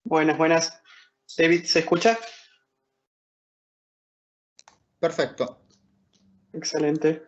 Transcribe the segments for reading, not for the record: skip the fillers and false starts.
Buenas, buenas. David, ¿se escucha? Perfecto. Excelente.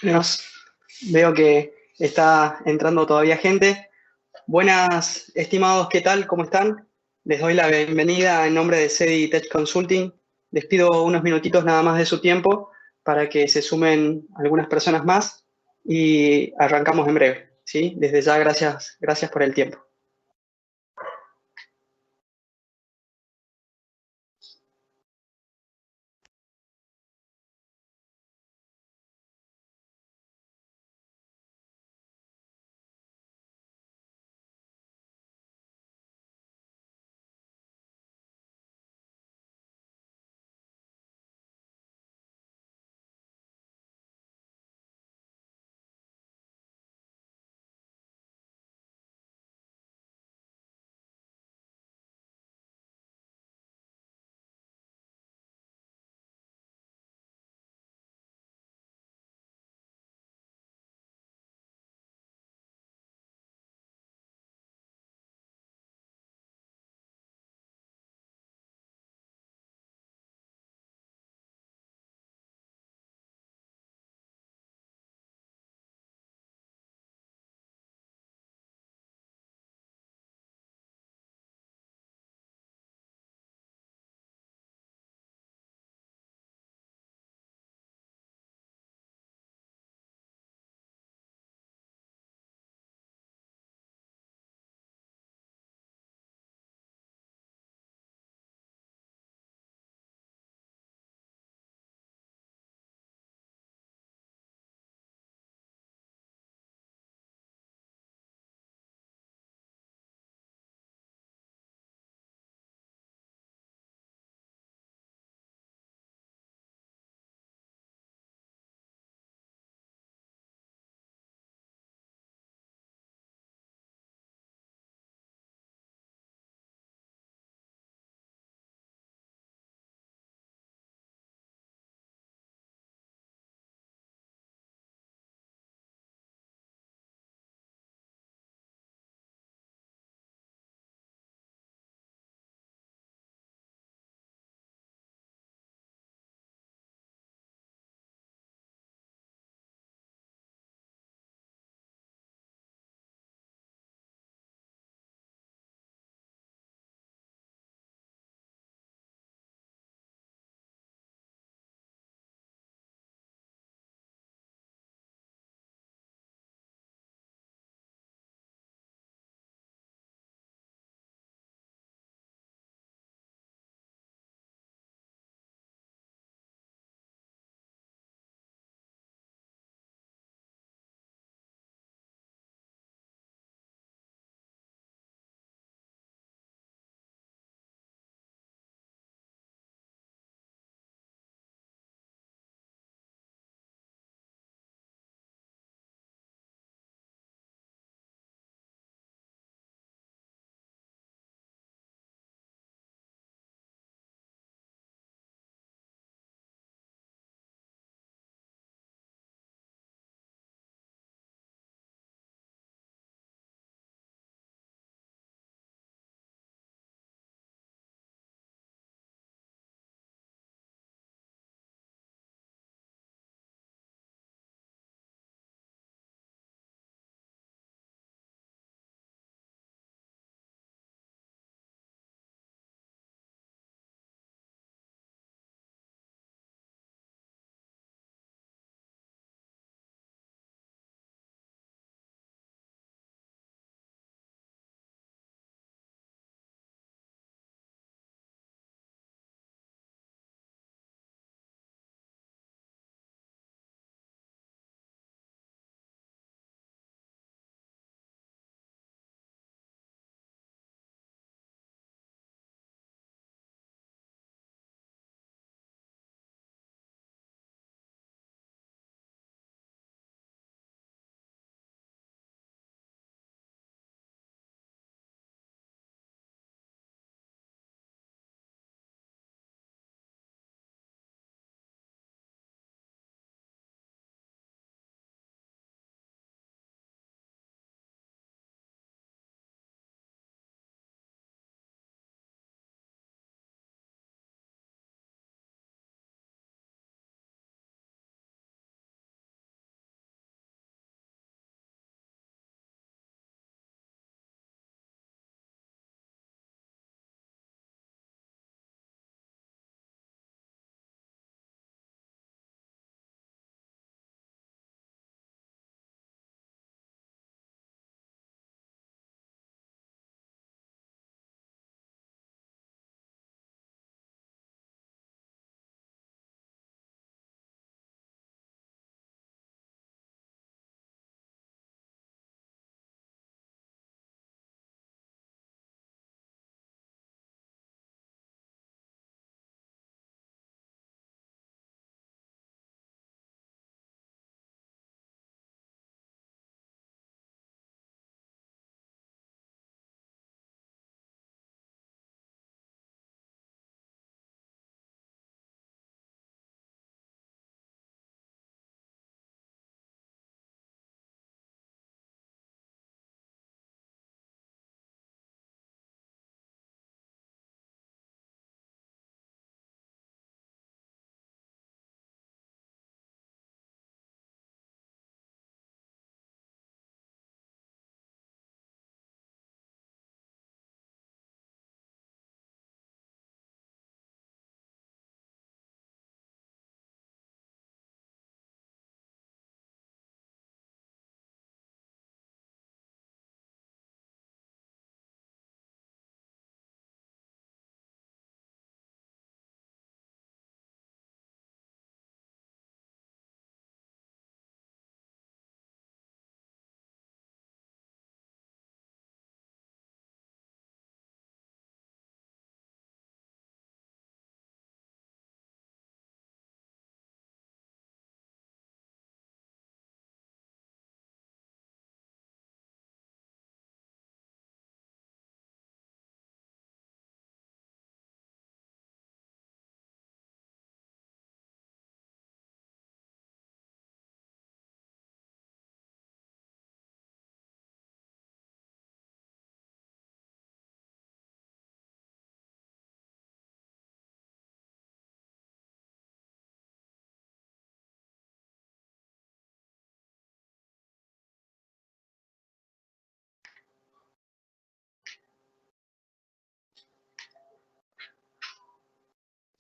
Nos- Veo que está entrando todavía gente. Buenas, estimados, ¿qué tal? ¿Cómo están? Les doy la bienvenida en nombre de SEDI Tech Consulting. Les pido unos minutitos nada más de su tiempo para que se sumen algunas personas más y arrancamos en breve, ¿sí? Desde ya, gracias por el tiempo.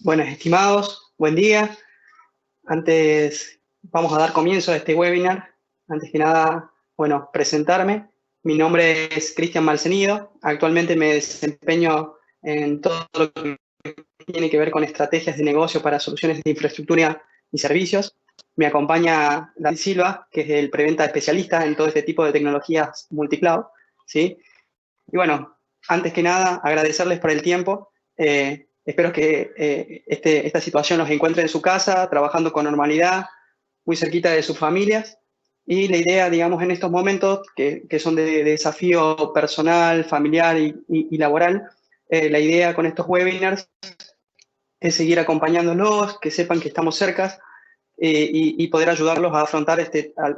Buenas, estimados, buen día. Antes, vamos a dar comienzo a este webinar. Antes que nada, bueno, presentarme. Mi nombre es Cristian Malcenido. Actualmente me desempeño en todo lo que tiene que ver con estrategias de negocio para soluciones de infraestructura y servicios. Me acompaña David Silva, que es el preventa especialista en todo este tipo de tecnologías multicloud, ¿sí? Y bueno, antes que nada, agradecerles por el tiempo. Espero que esta situación los encuentre en su casa, trabajando con normalidad, muy cerquita de sus familias. Y la idea, digamos, en estos momentos, que son de desafío personal, familiar y laboral, la idea con estos webinars es seguir acompañándolos, que sepan que estamos cerca y poder ayudarlos a afrontar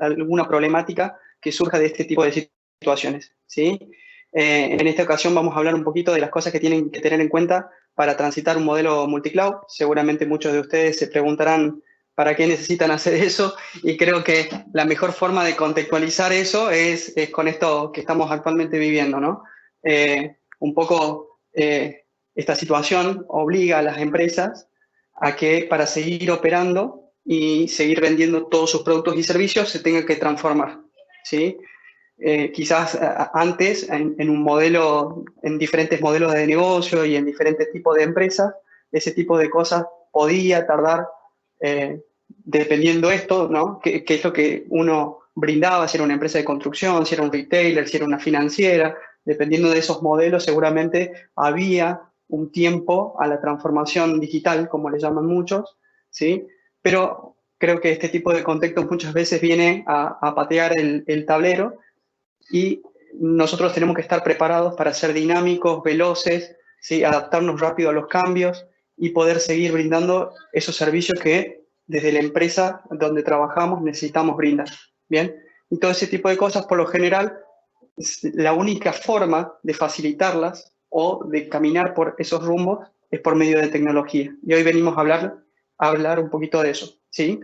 alguna problemática que surja de este tipo de situaciones, ¿sí? En esta ocasión vamos a hablar un poquito de las cosas que tienen que tener en cuenta para transitar un modelo multicloud. Seguramente muchos de ustedes se preguntarán para qué necesitan hacer eso, y creo que la mejor forma de contextualizar eso es con esto que estamos actualmente viviendo, ¿no? Un poco esta situación obliga a las empresas a que para seguir operando y seguir vendiendo todos sus productos y servicios se tenga que transformar, ¿sí? Quizás antes en un modelo, en diferentes modelos de negocio y en diferentes tipos de empresas, ese tipo de cosas podía tardar, dependiendo esto, ¿no? ¿Qué es lo que uno brindaba? Si era una empresa de construcción, si era un retailer, si era una financiera, dependiendo de esos modelos seguramente había un tiempo a la transformación digital, como le llaman muchos, ¿sí? Pero creo que este tipo de contextos muchas veces viene a patear el tablero, y nosotros tenemos que estar preparados para ser dinámicos, veloces, ¿sí? Adaptarnos rápido a los cambios y poder seguir brindando esos servicios que desde la empresa donde trabajamos necesitamos brindar. ¿Bien? Y todo ese tipo de cosas, por lo general, la única forma de facilitarlas o de caminar por esos rumbos es por medio de tecnología. Y hoy venimos a hablar un poquito de eso, ¿sí?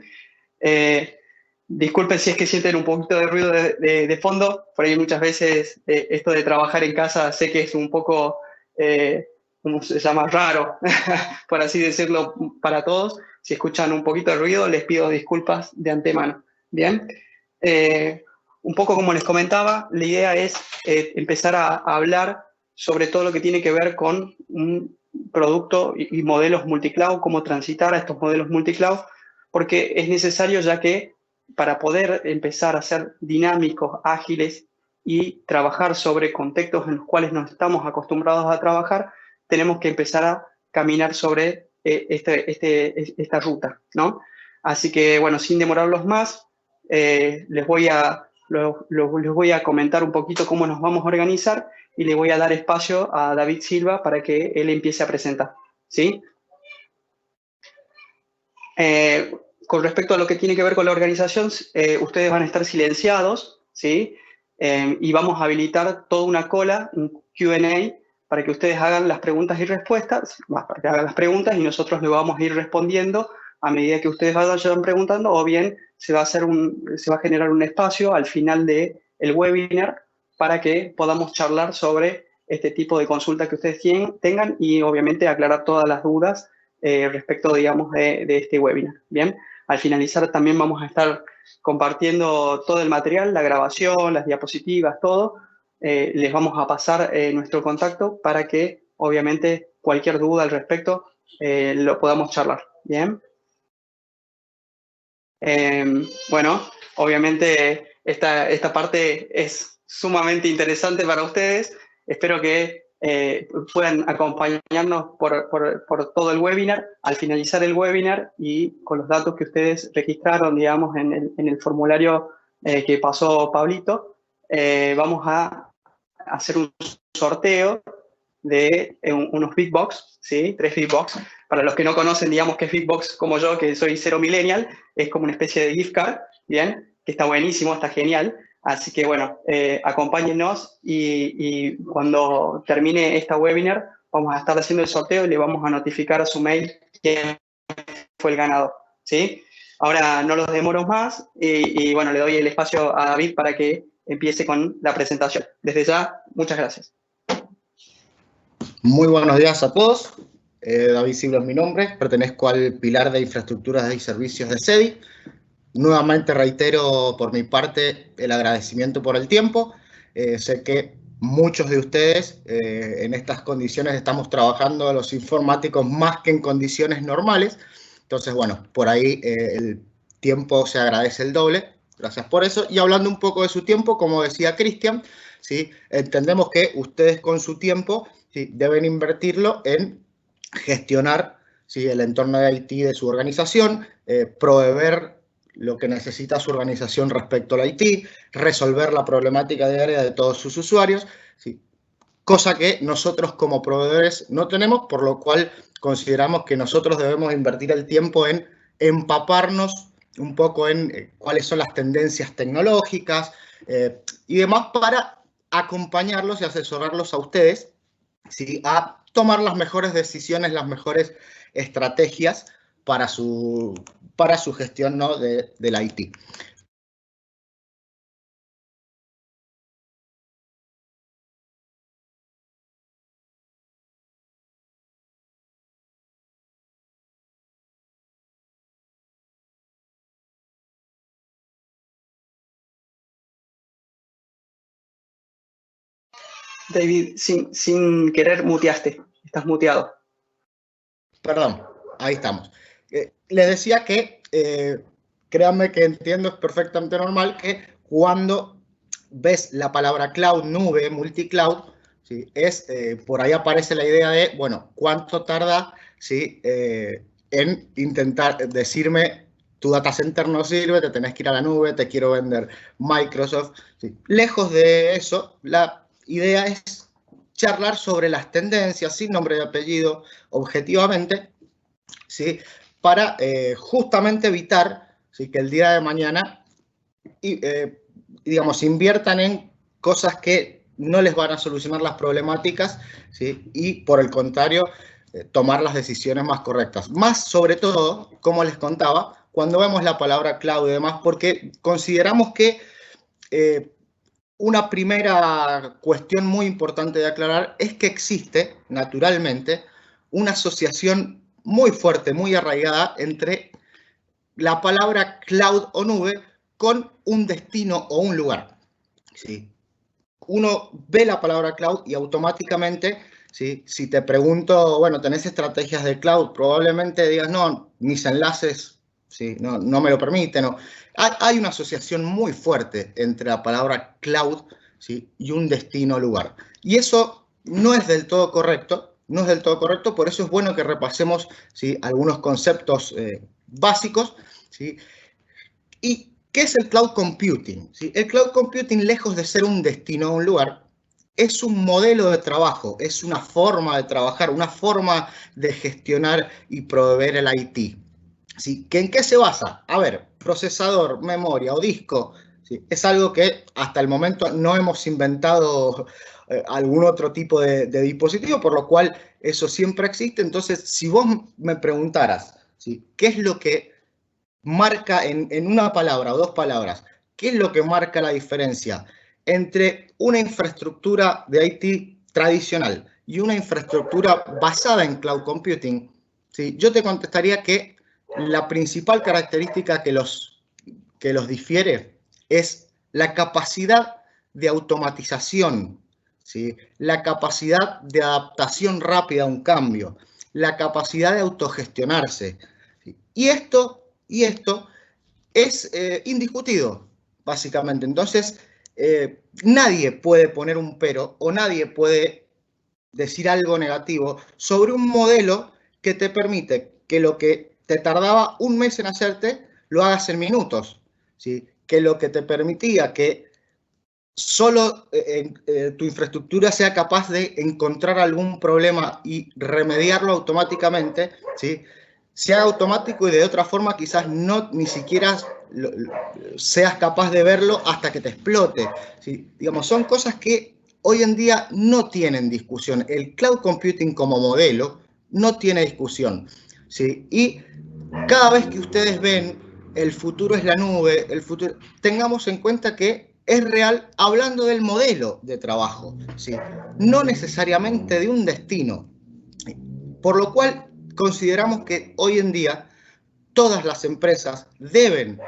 Disculpen si es que sienten un poquito de ruido de fondo. Por ahí muchas veces esto de trabajar en casa sé que es un poco, ¿cómo se llama? Raro, por así decirlo, para todos. Si escuchan un poquito de ruido, les pido disculpas de antemano. Bien. Un poco como les comentaba, la idea es empezar a hablar sobre todo lo que tiene que ver con un producto y modelos multicloud, cómo transitar a estos modelos multicloud, porque es necesario, ya que para poder empezar a ser dinámicos, ágiles y trabajar sobre contextos en los cuales no estamos acostumbrados a trabajar, tenemos que empezar a caminar sobre esta ruta, ¿no? Así que, bueno, sin demorarlos más, les voy a comentar un poquito cómo nos vamos a organizar, y le voy a dar espacio a David Silva para que él empiece a presentar, ¿sí? Con respecto a lo que tiene que ver con la organización, ustedes van a estar silenciados, ¿sí? Y vamos a habilitar toda una cola, un Q&A, para que ustedes hagan las preguntas y respuestas, para que hagan las preguntas y nosotros le vamos a ir respondiendo a medida que ustedes vayan preguntando, o bien se va a generar un espacio al final del webinar para que podamos charlar sobre este tipo de consultas que ustedes tengan y obviamente aclarar todas las dudas respecto, digamos, de este webinar. Bien, al finalizar también vamos a estar compartiendo todo el material, la grabación, las diapositivas, todo. Les vamos a pasar nuestro contacto para que, obviamente, cualquier duda al respecto lo podamos charlar. Bien. Bueno, obviamente esta parte es sumamente interesante para ustedes. Espero que puedan acompañarnos por todo el webinar. Al finalizar el webinar y con los datos que ustedes registraron, digamos, en el formulario que pasó Pablito, vamos a hacer un sorteo de unos Big Box, ¿sí? 3 Big Box. Para los que no conocen, digamos, que es Big Box como yo, que soy cero millennial, es como una especie de gift card, ¿bien? Que está buenísimo, está genial. Así que, bueno, acompáñennos y cuando termine esta webinar vamos a estar haciendo el sorteo y le vamos a notificar a su mail quién fue el ganador, ¿sí? Ahora no los demoro más y bueno, le doy el espacio a David para que empiece con la presentación. Desde ya, muchas gracias. Muy buenos días a todos. David Silva es mi nombre, pertenezco al pilar de infraestructuras y servicios de SEDI. Nuevamente reitero por mi parte el agradecimiento por el tiempo. Sé que muchos de ustedes en estas condiciones estamos trabajando los informáticos más que en condiciones normales. Entonces, bueno, por ahí el tiempo se agradece el doble. Gracias por eso. Y hablando un poco de su tiempo, como decía Cristian, ¿sí? Entendemos que ustedes con su tiempo, ¿sí?, deben invertirlo en gestionar, ¿sí?, el entorno de IT de su organización, proveer lo que necesita su organización respecto al IT, resolver la problemática diaria de todos sus usuarios, ¿sí?, cosa que nosotros como proveedores no tenemos, por lo cual consideramos que nosotros debemos invertir el tiempo en empaparnos un poco en cuáles son las tendencias tecnológicas y demás para acompañarlos y asesorarlos a ustedes, ¿sí?, a tomar las mejores decisiones, las mejores estrategias para su gestión, ¿no?, del IT. David, sin querer muteaste, estás muteado. Perdón, ahí estamos. Les decía que, créanme que entiendo, es perfectamente normal que cuando ves la palabra cloud, nube, multicloud, ¿sí?, por ahí aparece la idea de, bueno, ¿cuánto tarda, ¿sí?, en intentar decirme tu data center no sirve, te tenés que ir a la nube, te quiero vender Microsoft? ¿Sí? Lejos de eso, la idea es charlar sobre las tendencias, sin nombre y apellido, objetivamente, ¿sí?, para justamente evitar, ¿sí?, que el día de mañana digamos, inviertan en cosas que no les van a solucionar las problemáticas, ¿sí?, y por el contrario, tomar las decisiones más correctas. Más sobre todo, como les contaba, cuando vemos la palabra cloud y demás, porque consideramos que una primera cuestión muy importante de aclarar es que existe, naturalmente, una asociación muy fuerte, muy arraigada entre la palabra cloud o nube con un destino o un lugar, ¿sí? Uno ve la palabra cloud y automáticamente, ¿sí?, si te pregunto, bueno, ¿tenés estrategias de cloud? Probablemente digas, no, mis enlaces, ¿sí?, no me lo permiten. No. Hay una asociación muy fuerte entre la palabra cloud, ¿sí?, y un destino o lugar. Y eso no es del todo correcto, no es del todo correcto, por eso es bueno que repasemos, ¿sí?, algunos conceptos básicos, ¿sí? ¿Y qué es el cloud computing? ¿Sí? El cloud computing, lejos de ser un destino o un lugar, es un modelo de trabajo, es una forma de trabajar, una forma de gestionar y proveer el IT. ¿Sí? ¿En qué se basa? A ver, procesador, memoria o disco, ¿sí?, es algo que hasta el momento no hemos inventado algún otro tipo de dispositivo, por lo cual eso siempre existe. Entonces, si vos me preguntaras, ¿sí?, ¿qué es lo que marca en una palabra o dos palabras, qué es lo que marca la diferencia entre una infraestructura de IT tradicional y una infraestructura basada en cloud computing? ¿Sí? Yo te contestaría que la principal característica que los difiere es la capacidad de automatización, ¿sí?, la capacidad de adaptación rápida a un cambio, la capacidad de autogestionarse. ¿Sí? Y esto es indiscutido, básicamente. Entonces, nadie puede poner un pero o nadie puede decir algo negativo sobre un modelo que te permite que lo que te tardaba un mes en hacerte, lo hagas en minutos, ¿sí? Que lo que te permitía que solo tu infraestructura sea capaz de encontrar algún problema y remediarlo automáticamente, ¿sí?, sea automático y de otra forma quizás no ni siquiera seas capaz de verlo hasta que te explote, ¿sí? Digamos, son cosas que hoy en día no tienen discusión. El cloud computing como modelo no tiene discusión, ¿sí? Y cada vez que ustedes ven el futuro es la nube, el futuro, tengamos en cuenta que es real hablando del modelo de trabajo, ¿sí?, no necesariamente de un destino. Por lo cual consideramos que hoy en día todas las empresas deben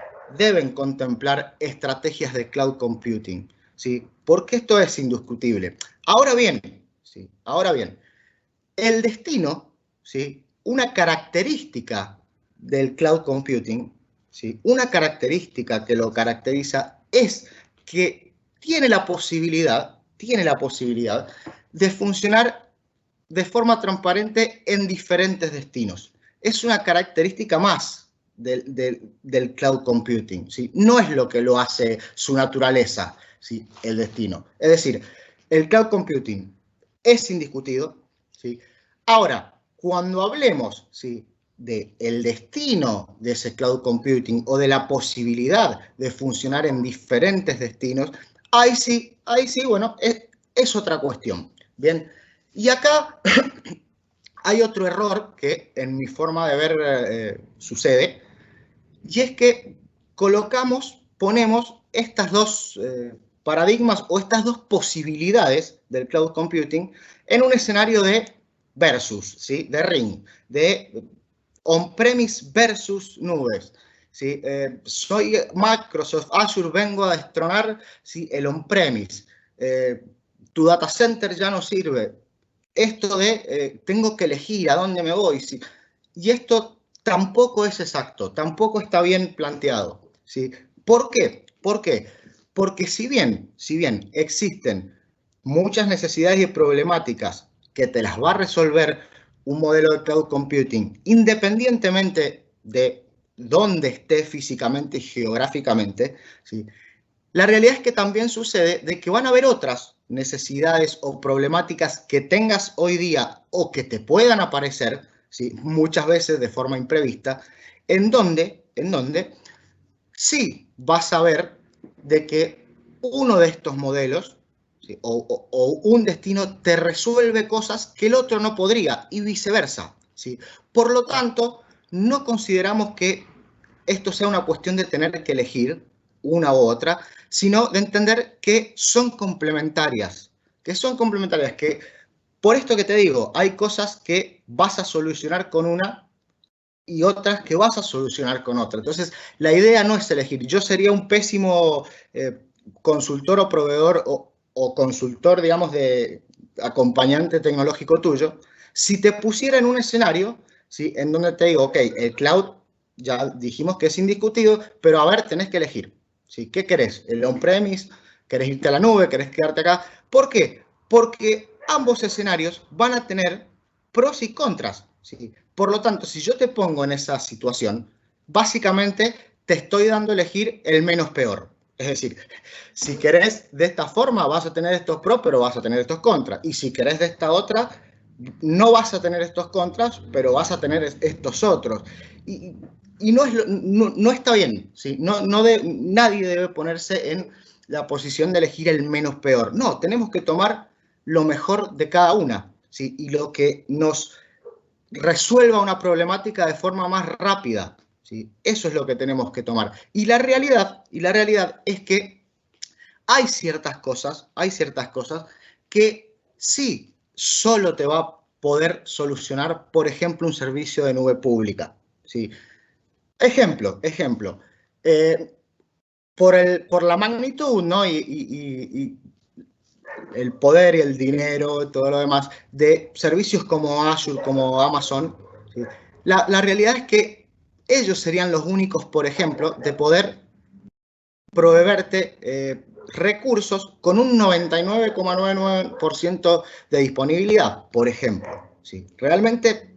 contemplar estrategias de cloud computing, ¿sí? Porque esto es indiscutible. Ahora bien, ¿sí? Ahora bien, el destino, ¿sí? Una característica del cloud computing, ¿sí? Una característica que lo caracteriza es que tiene la posibilidad de funcionar de forma transparente en diferentes destinos. Es una característica más del cloud computing, ¿sí? No es lo que lo hace su naturaleza, ¿sí? El destino. Es decir, el cloud computing es indiscutido, ¿sí? Ahora, cuando hablemos, ¿sí?, del destino de ese cloud computing o de la posibilidad de funcionar en diferentes destinos, ahí sí, bueno, es otra cuestión. Bien, y acá hay otro error que en mi forma de ver sucede, y es que ponemos estas dos paradigmas o estas dos posibilidades del cloud computing en un escenario de versus, ¿sí? De ring, de on-premise versus nubes. ¿Sí? Soy Microsoft Azure, vengo a destronar, ¿sí?, el on-premise. Tu data center ya no sirve. Esto de tengo que elegir a dónde me voy. ¿Sí? Y esto tampoco es exacto, tampoco está bien planteado, ¿sí? ¿Por qué? ¿Por qué? Porque si bien existen muchas necesidades y problemáticas que te las va a resolver un modelo de cloud computing, independientemente de dónde esté físicamente y geográficamente, ¿sí?, la realidad es que también sucede de que van a haber otras necesidades o problemáticas que tengas hoy día o que te puedan aparecer, ¿sí?, muchas veces de forma imprevista, en donde sí vas a ver de que uno de estos modelos, ¿sí?, o un destino te resuelve cosas que el otro no podría y viceversa, ¿sí? Por lo tanto, no consideramos que esto sea una cuestión de tener que elegir una u otra, sino de entender que son complementarias, que por esto que te digo, hay cosas que vas a solucionar con una y otras que vas a solucionar con otra. Entonces, la idea no es elegir. Yo sería un pésimo consultor o proveedor o consultor, digamos, de acompañante tecnológico tuyo, si te pusiera en un escenario, ¿sí?, en donde te digo, ok, el cloud ya dijimos que es indiscutido, pero a ver, tenés que elegir, ¿sí? ¿Qué querés? ¿El on-premise? ¿Querés irte a la nube? ¿Querés quedarte acá? ¿Por qué? Porque ambos escenarios van a tener pros y contras, ¿sí? Por lo tanto, si yo te pongo en esa situación, básicamente te estoy dando a elegir el menos peor. Es decir, si querés de esta forma, vas a tener estos pros, pero vas a tener estos contras. Y si querés de esta otra, no vas a tener estos contras, pero vas a tener estos otros. Y no está bien, ¿sí? Nadie debe ponerse en la posición de elegir el menos peor. No, tenemos que tomar lo mejor de cada una, ¿sí?, y lo que nos resuelva una problemática de forma más rápida, ¿sí? Eso es lo que tenemos que tomar. Y la realidad es que hay ciertas cosas que sí solo te va a poder solucionar, por ejemplo, un servicio de nube pública, ¿sí? Ejemplo, por la magnitud, ¿no?, y el poder y el dinero, todo lo demás, de servicios como Azure, como Amazon, ¿sí? La realidad es que ellos serían los únicos, por ejemplo, de poder proveerte recursos con un 99,99% de disponibilidad, por ejemplo, ¿sí? Realmente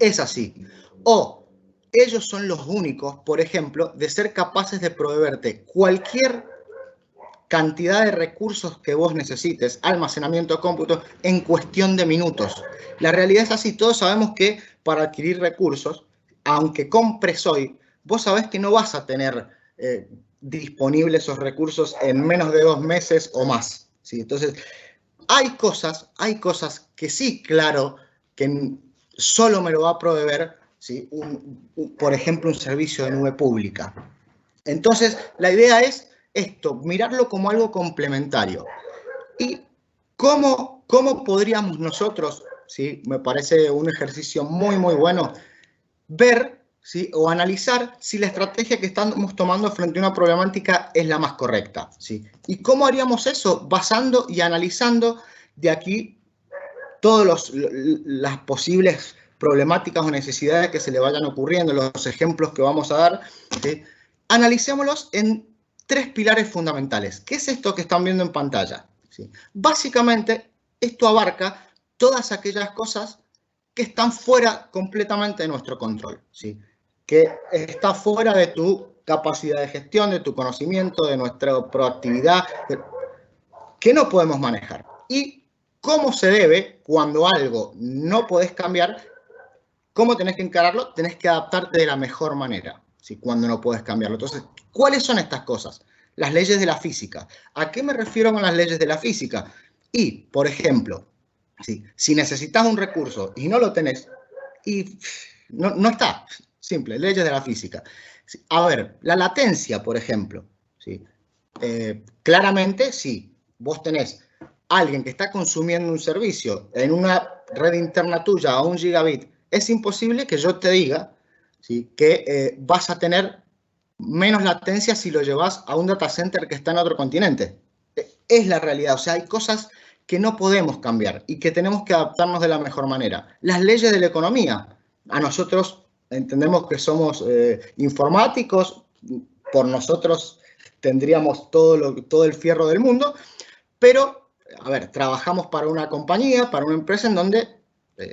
es así. O ellos son los únicos, por ejemplo, de ser capaces de proveerte cualquier cantidad de recursos que vos necesites, almacenamiento, cómputo, en cuestión de minutos. La realidad es así. Todos sabemos que para adquirir recursos, aunque compres hoy, vos sabés que no vas a tener disponibles esos recursos en menos de 2 meses o más, ¿sí? Entonces, hay cosas que sí, claro, que solo me lo va a proveer, ¿sí?, por ejemplo, un servicio de nube pública. Entonces, la idea es esto, mirarlo como algo complementario. ¿Y cómo podríamos nosotros ¿sí? Me parece un ejercicio muy, muy bueno, ver, ¿sí? O analizar si la estrategia que estamos tomando frente a una problemática es la más correcta, ¿sí? ¿Y cómo haríamos eso? Basando y analizando de aquí todas las posibles problemáticas o necesidades que se le vayan ocurriendo, los ejemplos que vamos a dar, ¿sí? Analicémoslos en 3 pilares fundamentales. ¿Qué es esto que están viendo en pantalla? ¿Sí? Básicamente, esto abarca todas aquellas cosas que están fuera completamente de nuestro control, ¿sí? Que está fuera de tu capacidad de gestión, de tu conocimiento, de nuestra proactividad, que no podemos manejar. Y cómo se debe, cuando algo no podés cambiar, cómo tenés que encararlo, tenés que adaptarte de la mejor manera, ¿sí? Cuando no puedes cambiarlo. Entonces, ¿cuáles son estas cosas? Las leyes de la física. ¿A qué me refiero con las leyes de la física? Y, por ejemplo, ¿sí? Si necesitas un recurso y no lo tenés, y no está, simple, leyes de la física. A ver, la latencia, por ejemplo, ¿sí? Claramente, si vos tenés alguien que está consumiendo un servicio en una red interna tuya a 1 gigabit, es imposible que yo te diga, ¿sí? Que vas a tener menos latencia si lo llevas a un data center que está en otro continente. Es la realidad, o sea, hay cosas que no podemos cambiar y que tenemos que adaptarnos de la mejor manera. Las leyes de la economía, a nosotros entendemos que somos informáticos, por nosotros tendríamos todo el fierro del mundo, pero, a ver, trabajamos para una compañía, para una empresa en donde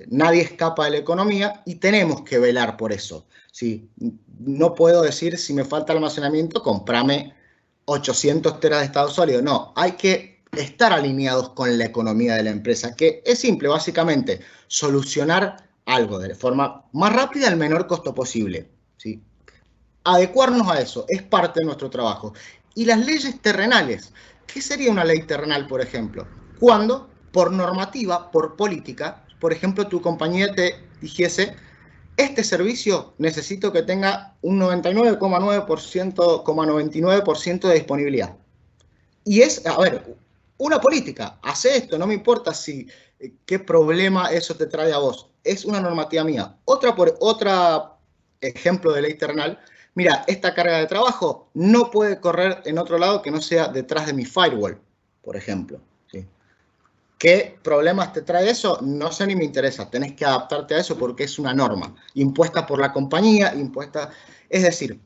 nadie escapa de la economía y tenemos que velar por eso. ¿Sí? No puedo decir, si me falta almacenamiento, cómprame 800 teras de estado sólido. No, hay que estar alineados con la economía de la empresa, que es simple, básicamente, solucionar algo de forma más rápida al menor costo posible. ¿Sí? Adecuarnos a eso, es parte de nuestro trabajo. Y las leyes terrenales. ¿Qué sería una ley terrenal, por ejemplo? Cuando, por normativa, por política, por ejemplo, tu compañía te dijese, este servicio necesito que tenga un 99,9% de disponibilidad. Y es, a ver, una política, hace esto, no me importa si qué problema eso te trae a vos. Es una normativa mía. Otra ejemplo de ley terrenal, mira, esta carga de trabajo no puede correr en otro lado que no sea detrás de mi firewall, por ejemplo. ¿Sí? ¿Qué problemas te trae eso? No sé ni me interesa. Tenés que adaptarte a eso porque es una norma impuesta por la compañía, impuesta. Es decir,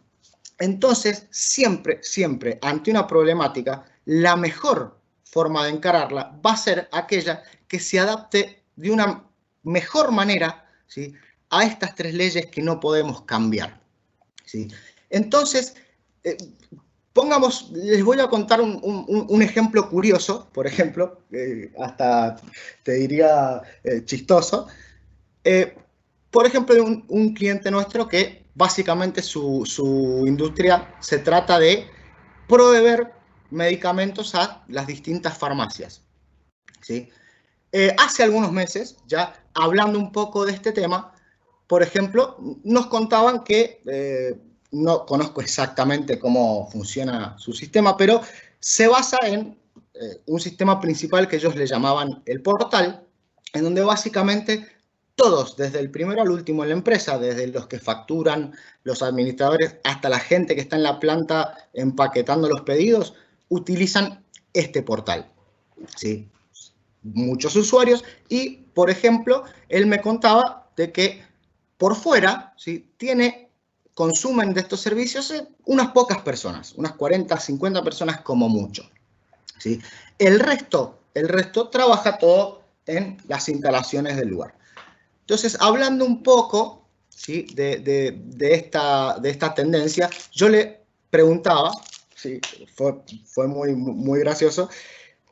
entonces, siempre, siempre, ante una problemática, la mejor forma de encararla va a ser aquella que se adapte de una mejor manera, ¿sí? A estas 3 leyes que no podemos cambiar. ¿Sí? Entonces, les voy a contar un ejemplo curioso, por ejemplo, hasta te diría chistoso. Por ejemplo, de un cliente nuestro que básicamente su industria se trata de proveer medicamentos a las distintas farmacias. ¿Sí? Hace algunos meses, ya hablando un poco de este tema, por ejemplo, nos contaban que, no conozco exactamente cómo funciona su sistema, pero se basa en un sistema principal que ellos le llamaban el portal, en donde básicamente todos, desde el primero al último en la empresa, desde los que facturan, los administradores, hasta la gente que está en la planta empaquetando los pedidos, utilizan este portal. ¿Sí? Muchos usuarios y, por ejemplo, él me contaba de que por fuera, ¿sí? Consumen de estos servicios unas pocas personas, unas 40, 50 personas como mucho. ¿Sí? El resto trabaja todo en las instalaciones del lugar. Entonces, hablando un poco, ¿sí? de esta tendencia, yo le preguntaba, ¿sí? Fue muy gracioso,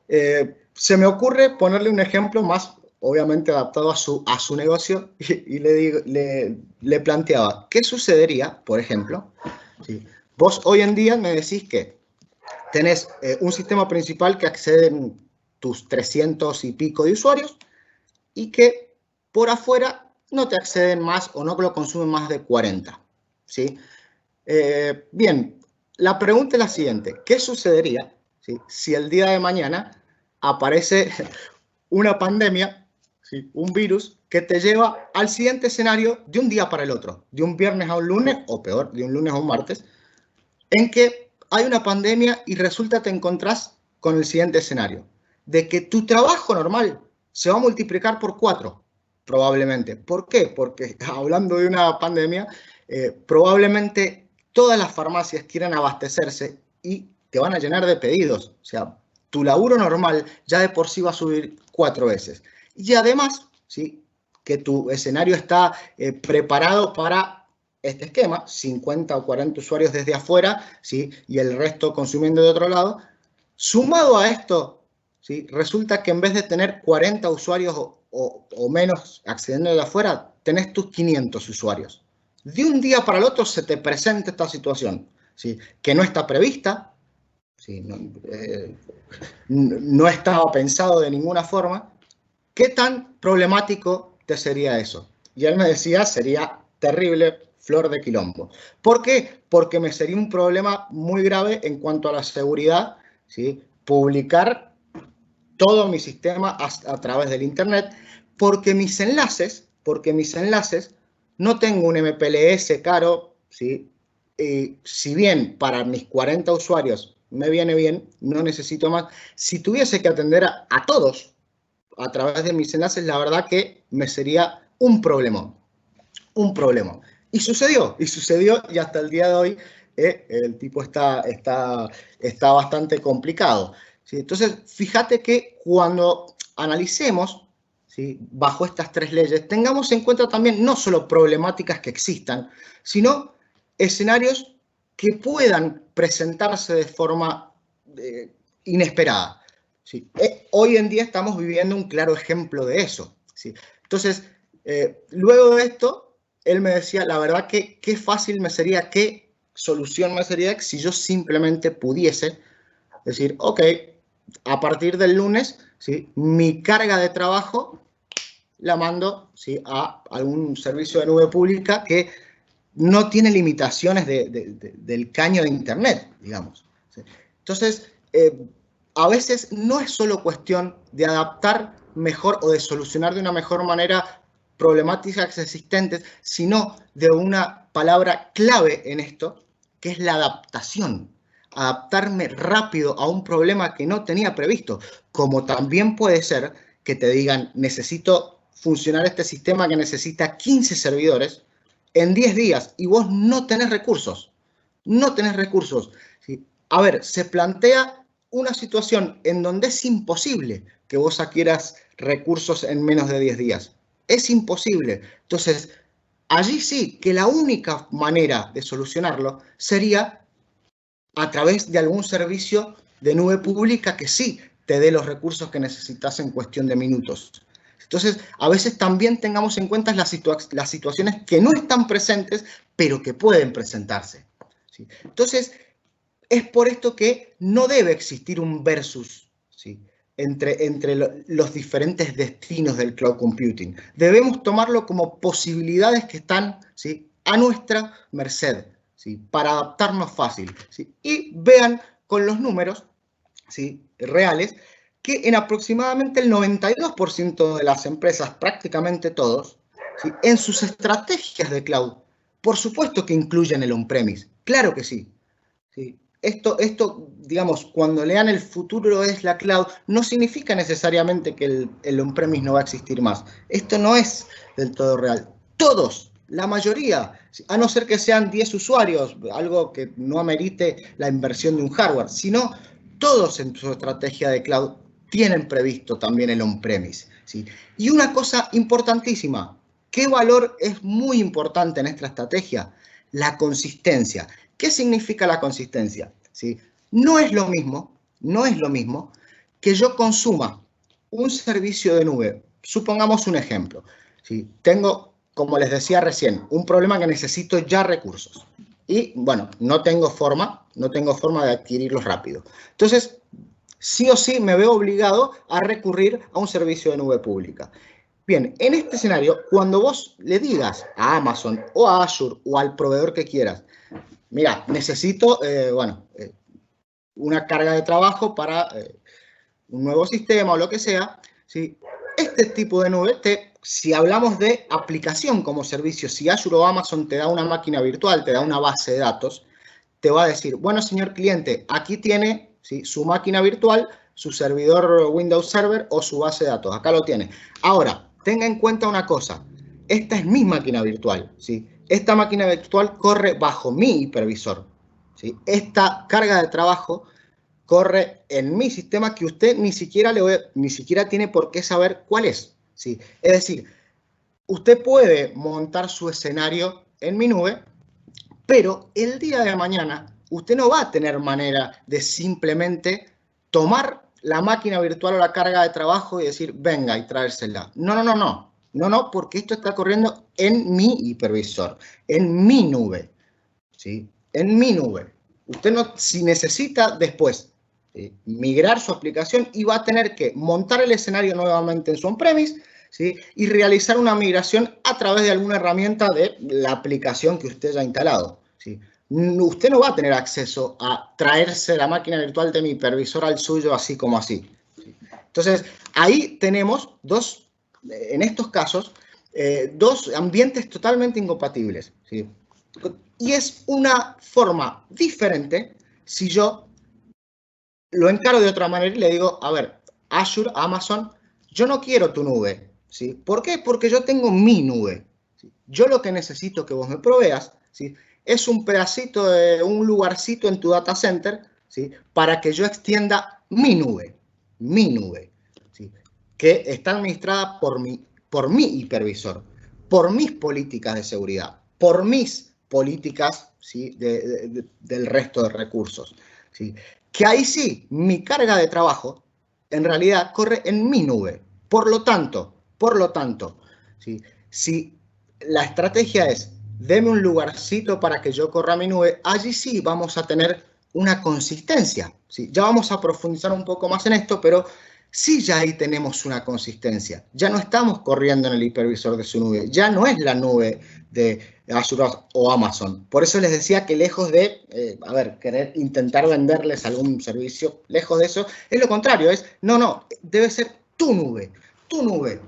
se me ocurre ponerle un ejemplo más, obviamente adaptado a su negocio, y le planteaba, ¿qué sucedería, por ejemplo, si vos hoy en día me decís que tenés un sistema principal que acceden tus 300 y pico de usuarios y que por afuera no te acceden más o no lo consumen más de 40? ¿Sí? Bien, la pregunta es la siguiente, ¿qué sucedería, ¿sí? Si el día de mañana aparece una pandemia, ¿sí? Un virus que te lleva al siguiente escenario de un día para el otro, de un viernes a un lunes, o peor, de un lunes a un martes, en que hay una pandemia y resulta te encontrás con el siguiente escenario, de que tu trabajo normal se va a multiplicar por 4, probablemente. ¿Por qué? Porque hablando de una pandemia, probablemente todas las farmacias quieran abastecerse y te van a llenar de pedidos. O sea, tu laburo normal ya de por sí va a subir 4 veces. Y además, ¿sí?, que tu escenario está preparado para este esquema, 50 o 40 usuarios desde afuera, ¿sí?, y el resto consumiendo de otro lado. Sumado a esto, ¿sí?, resulta que en vez de tener 40 usuarios o menos accediendo de afuera, tenés tus 500 usuarios. De un día para el otro se te presenta esta situación, ¿sí?, que no está prevista, ¿sí?, no estaba pensado de ninguna forma. ¿Qué tan problemático te sería eso? Y él me decía, sería terrible, flor de quilombo. ¿Por qué? Porque me sería un problema muy grave en cuanto a la seguridad, ¿sí?, publicar todo mi sistema a través del Internet, porque mis enlaces, no tengo un MPLS caro, ¿sí? Si bien para mis 40 usuarios me viene bien, no necesito más. Si tuviese que atender a todos a través de mis enlaces, la verdad que me sería un problema. Y sucedió, y hasta el día de hoy el tipo está bastante complicado, ¿sí? Entonces, fíjate que cuando analicemos, ¿sí?, bajo estas 3 leyes, tengamos en cuenta también no solo problemáticas que existan, sino escenarios que puedan presentarse de forma inesperada, ¿sí? Hoy en día estamos viviendo un claro ejemplo de eso, ¿sí? Entonces, luego de esto, él me decía, la verdad que qué fácil me sería, qué solución me sería si yo simplemente pudiese decir, ok, a partir del lunes, ¿sí?, mi carga de trabajo la mando, ¿sí?, a algún servicio de nube pública que no tiene limitaciones del caño de Internet, digamos, ¿sí? Entonces, a veces no es solo cuestión de adaptar mejor o de solucionar de una mejor manera problemáticas existentes, sino de una palabra clave en esto, que es la adaptación. Adaptarme rápido a un problema que no tenía previsto, como también puede ser que te digan, necesito funcionar este sistema que necesita 15 servidores en 10 días y vos no tenés recursos. No tenés recursos, ¿sí? A ver, se plantea una situación en donde es imposible que vos adquieras recursos en menos de 10 días. Es imposible. Entonces, allí sí que la única manera de solucionarlo sería a través de algún servicio de nube pública que sí te dé los recursos que necesitas en cuestión de minutos. Entonces, a veces también tengamos en cuenta las situaciones que no están presentes, pero que pueden presentarse, ¿sí? Entonces, es por esto que no debe existir un versus, ¿sí?, entre los diferentes destinos del cloud computing. Debemos tomarlo como posibilidades que están, ¿sí?, a nuestra merced, ¿sí?, para adaptarnos fácil, ¿sí? Y vean con los números, ¿sí?, reales, que en aproximadamente el 92% de las empresas, prácticamente todos, ¿sí?, en sus estrategias de cloud, por supuesto que incluyen el on-premise, claro que sí, ¿sí? Esto, digamos, cuando lean el futuro es la cloud, no significa necesariamente que el on-premise no va a existir más. Esto no es del todo real. Todos, la mayoría, a no ser que sean 10 usuarios, algo que no amerite la inversión de un hardware, sino todos en su estrategia de cloud tienen previsto también el on-premise, ¿sí? Y una cosa importantísima, ¿qué valor es muy importante en esta estrategia? La consistencia. ¿Qué significa la consistencia? ¿Sí? No es lo mismo que yo consuma un servicio de nube. Supongamos un ejemplo, ¿sí? Tengo, como les decía recién, un problema que necesito ya recursos. Y, bueno, no tengo forma de adquirirlos rápido. Entonces, sí o sí me veo obligado a recurrir a un servicio de nube pública. Bien, en este escenario, cuando vos le digas a Amazon o a Azure o al proveedor que quieras, mira, necesito, una carga de trabajo para un nuevo sistema o lo que sea, ¿sí?, este tipo de nube, si hablamos de aplicación como servicio, si Azure o Amazon te da una máquina virtual, te da una base de datos, te va a decir, bueno, señor cliente, aquí tiene, ¿sí?, su máquina virtual, su servidor Windows Server o su base de datos. Acá lo tiene. Ahora, tenga en cuenta una cosa. Esta es mi máquina virtual, ¿sí? Esta máquina virtual corre bajo mi hipervisor, ¿sí? Esta carga de trabajo corre en mi sistema que usted ni siquiera tiene por qué saber cuál es, ¿sí? Es decir, usted puede montar su escenario en mi nube, pero el día de mañana usted no va a tener manera de simplemente tomar la máquina virtual o la carga de trabajo y decir, venga, y traérsela. No, no, no, no. No, no, porque esto está corriendo en mi hipervisor, en mi nube, ¿sí? En mi nube. Usted no, si necesita después migrar su aplicación y va a tener que montar el escenario nuevamente en su on-premise, ¿sí?, y realizar una migración a través de alguna herramienta de la aplicación que usted ya ha instalado, ¿sí? Usted no va a tener acceso a traerse la máquina virtual de mi hipervisor al suyo así como así, ¿sí? Entonces, ahí tenemos en estos casos, dos ambientes totalmente incompatibles, ¿sí? Y es una forma diferente si yo lo encaro de otra manera y le digo, a ver, Azure, Amazon, yo no quiero tu nube, ¿sí? ¿Por qué? Porque yo tengo mi nube, ¿sí? Yo lo que necesito que vos me proveas, ¿sí?, es un pedacito de un lugarcito en tu data center, ¿sí?, para que yo extienda mi nube, ¿sí?, que está administrada por mi hipervisor, por mis políticas de seguridad, por mis políticas, ¿sí?, del resto de recursos, ¿sí? Que ahí sí, mi carga de trabajo en realidad corre en mi nube. Por lo tanto, ¿sí?, si la estrategia es, deme un lugarcito para que yo corra mi nube, allí sí vamos a tener una consistencia, ¿sí? Ya vamos a profundizar un poco más en esto, pero sí ya ahí tenemos una consistencia. Ya no estamos corriendo en el hipervisor de su nube, ya no es la nube de Azure o Amazon. Por eso les decía que lejos de, querer intentar venderles algún servicio, lejos de eso, es lo contrario, no, debe ser tu nube, tu nube.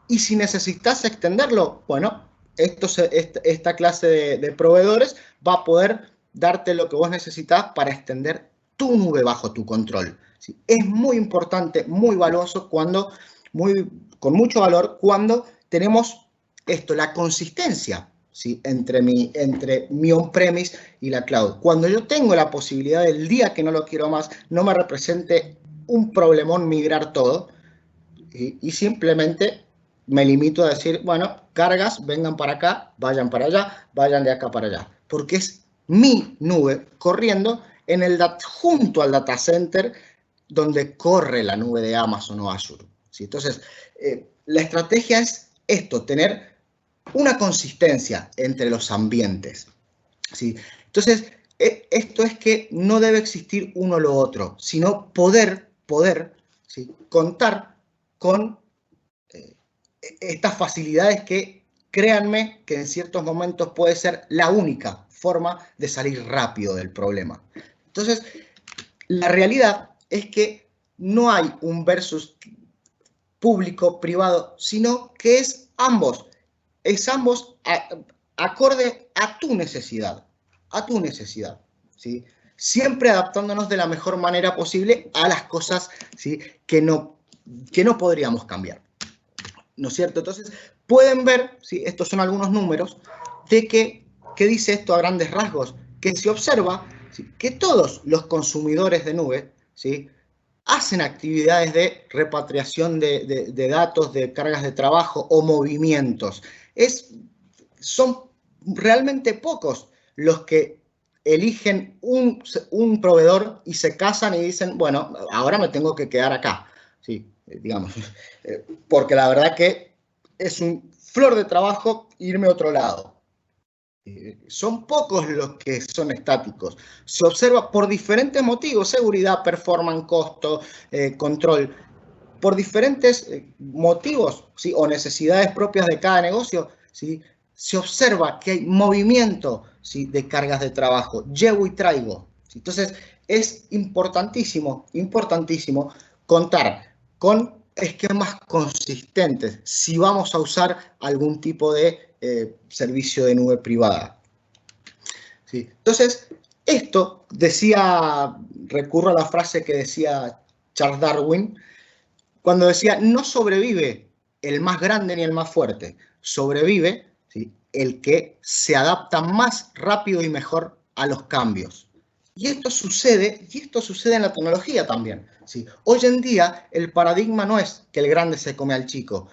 Y si necesitas extenderlo, bueno, esta clase de proveedores va a poder darte lo que vos necesitas para extender tu nube bajo tu control, ¿sí? Es muy importante, muy valioso, con mucho valor cuando tenemos la consistencia, ¿sí?, entre mi on-premise y la cloud. Cuando yo tengo la posibilidad del día que no lo quiero más, no me represente un problemón migrar todo, y simplemente me limito a decir, bueno, cargas, vengan para acá, vayan para allá, vayan de acá para allá, porque es mi nube corriendo junto al data center donde corre la nube de Amazon o Azure, ¿sí? Entonces, la estrategia es tener una consistencia entre los ambientes, ¿sí? Entonces, esto es que no debe existir uno o lo otro, sino poder, ¿sí?, contar con estas facilidades que, créanme, que en ciertos momentos puede ser la única forma de salir rápido del problema. Entonces, la realidad es que no hay un versus público-privado, sino que es ambos. Es ambos acorde a tu necesidad, ¿sí? Siempre adaptándonos de la mejor manera posible a las cosas, ¿sí?, que no podríamos cambiar, ¿no es cierto? Entonces, pueden ver, ¿sí?, estos son algunos números de ¿qué dice esto a grandes rasgos? Que se observa, ¿sí?, que todos los consumidores de nube, ¿sí?, hacen actividades de repatriación de datos, de cargas de trabajo o movimientos. Son realmente pocos los que eligen un proveedor y se casan y dicen, bueno, ahora me tengo que quedar acá, ¿sí?, digamos, porque la verdad que es un flor de trabajo irme a otro lado. Son pocos los que son estáticos. Se observa por diferentes motivos, seguridad, performance, costo, control, por diferentes motivos, ¿sí?, o necesidades propias de cada negocio, ¿sí?, se observa que hay movimiento, ¿sí?, de cargas de trabajo, llevo y traigo, ¿sí? Entonces, es importantísimo contar con esquemas consistentes si vamos a usar algún tipo de servicio de nube privada. ¿Sí? Entonces, esto decía, recurro a la frase que decía Charles Darwin, cuando decía, no sobrevive el más grande ni el más fuerte, sobrevive, ¿sí?, el que se adapta más rápido y mejor a los cambios. Y esto sucede en la tecnología también. ¿Sí? Hoy en día el paradigma no es que el grande se come al chico,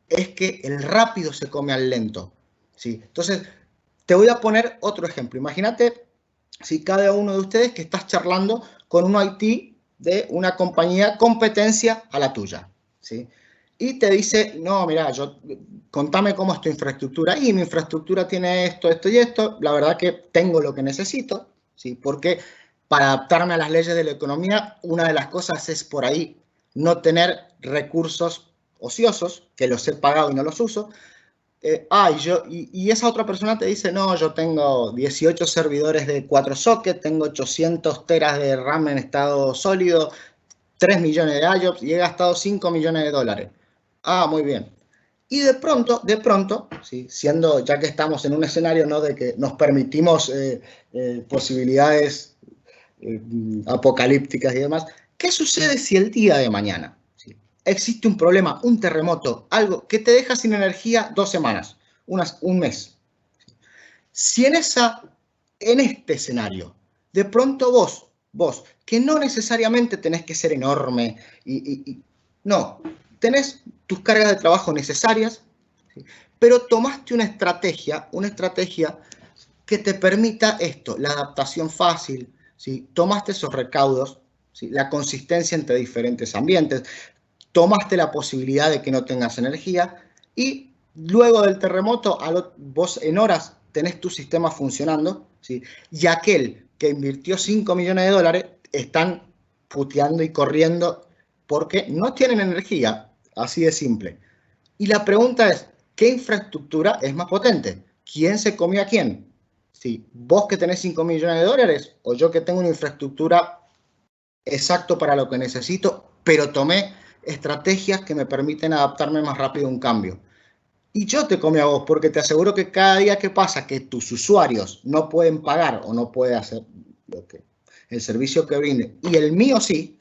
es que el rápido se come al lento. ¿Sí? Entonces, te voy a poner otro ejemplo. Imagínate si cada uno de ustedes que estás charlando con un IT de una compañía competencia a la tuya. ¿Sí? Y te dice, no, mira, contame cómo es tu infraestructura. Y mi infraestructura tiene esto, esto y esto. La verdad que tengo lo que necesito, ¿sí? Porque para adaptarme a las leyes de la economía, una de las cosas es por ahí no tener recursos ociosos, que los he pagado y no los uso. Y esa otra persona te dice, no, yo tengo 18 servidores de 4 sockets, tengo 800 teras de RAM en estado sólido, 3 millones de IOPS y he gastado 5 millones de dólares. Muy bien. Y de pronto, ¿sí?, siendo, ya que estamos en un escenario, ¿no?, de que nos permitimos posibilidades apocalípticas y demás, ¿qué sucede si el día de mañana, ¿sí?, existe un problema, un terremoto, algo que te deja sin energía 2 semanas, un mes? Si en este escenario, de pronto vos, que no necesariamente tenés que ser enorme, no, tenés tus cargas de trabajo necesarias, ¿sí?, pero tomaste una estrategia que te permita esto, la adaptación fácil, ¿sí?, tomaste esos recaudos, ¿sí?, la consistencia entre diferentes ambientes, tomaste la posibilidad de que no tengas energía y luego del terremoto, vos en horas tenés tu sistema funcionando, ¿sí?, y aquel que invirtió 5 millones de dólares están puteando y corriendo porque no tienen energía, así de simple. Y la pregunta es, ¿qué infraestructura es más potente? ¿Quién se comió a quién? ¿Sí? ¿Vos que tenés 5 millones de dólares o yo que tengo una infraestructura exacto para lo que necesito, pero tomé estrategias que me permiten adaptarme más rápido a un cambio? Y yo te comí a vos, porque te aseguro que cada día que pasa que tus usuarios no pueden pagar o no pueden hacer el servicio que brinde, y el mío sí,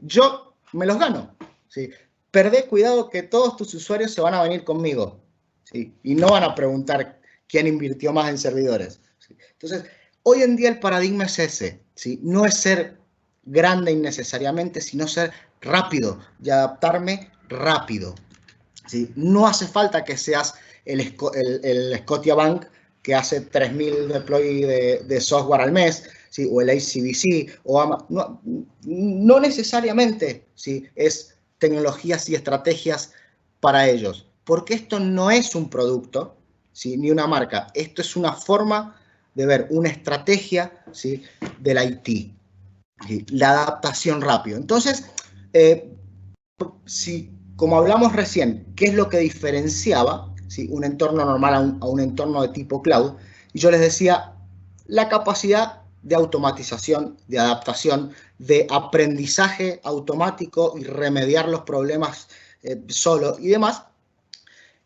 yo me los gano. ¿Sí? Perdé cuidado que todos tus usuarios se van a venir conmigo, ¿sí?, y no van a preguntar quién invirtió más en servidores. ¿Sí? Entonces, hoy en día el paradigma es ese, ¿sí? No es ser grande innecesariamente, sino ser rápido y adaptarme rápido. ¿Sí? No hace falta que seas el Scotiabank que hace 3.000 deploy de software al mes, ¿sí?, o el HCBC, no necesariamente, ¿sí?, es tecnologías y estrategias para ellos, porque esto no es un producto, ¿sí?, ni una marca, esto es una forma de ver, una estrategia, ¿sí?, del IT, ¿sí?, la adaptación rápido. Entonces, como hablamos recién, ¿qué es lo que diferenciaba, ¿sí?, un entorno normal a un entorno de tipo cloud? Y yo les decía, la capacidad de automatización, de adaptación, de aprendizaje automático y remediar los problemas solo y demás.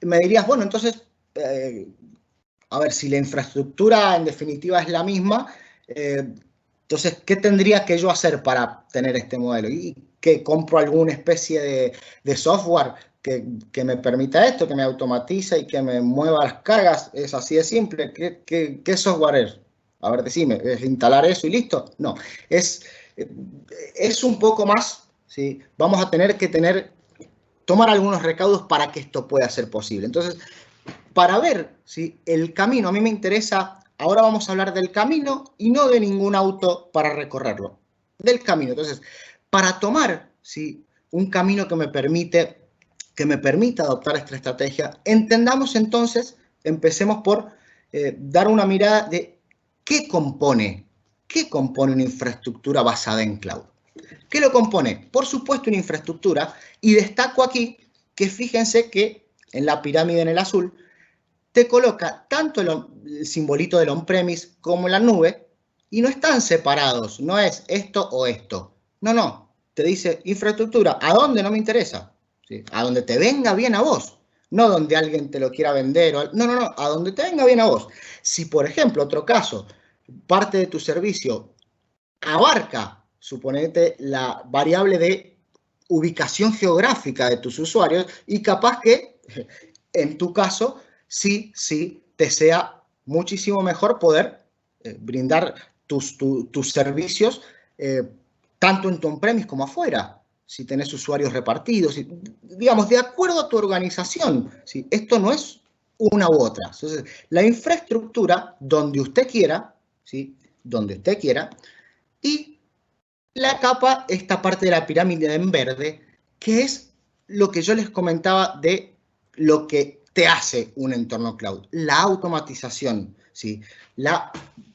Me dirías, bueno, entonces, a ver, si la infraestructura en definitiva es la misma, entonces, ¿qué tendría que yo hacer para tener este modelo? ¿Y que compro alguna especie de software que me permita esto, que me automatiza y que me mueva las cargas? Es así de simple. ¿Qué software es? A ver, decime, ¿es instalar eso y listo? No, es un poco más, ¿sí? Vamos a tener que tomar algunos recaudos para que esto pueda ser posible. Entonces, para ver, ¿sí?, el camino, a mí me interesa, ahora vamos a hablar del camino y no de ningún auto para recorrerlo, del camino. Entonces, para tomar, ¿sí?, un camino que me permita adoptar esta estrategia, entendamos entonces, empecemos por dar una mirada de qué compone una infraestructura basada en cloud. ¿Qué lo compone? Por supuesto, una infraestructura, y destaco aquí que fíjense que en la pirámide en el azul te coloca tanto el simbolito del on-premise como la nube y no están separados, no es esto o esto. No, te dice infraestructura, ¿a dónde? No me interesa. ¿sí? A donde te venga bien a vos. No donde alguien te lo quiera vender. No, no, no. A donde te venga bien a vos. Si, por ejemplo, otro caso, parte de tu servicio abarca, suponete, la variable de ubicación geográfica de tus usuarios y capaz que, en tu caso, sí te sea muchísimo mejor poder brindar tus servicios tanto en tu on-premise como afuera, si tenés usuarios repartidos, digamos, de acuerdo a tu organización. ¿Sí? Esto no es una u otra. Entonces, la infraestructura, donde usted quiera, ¿sí? Donde usted quiera, y la capa, esta parte de la pirámide en verde, que es lo que yo les comentaba de lo que te hace un entorno cloud. La automatización, ¿sí? La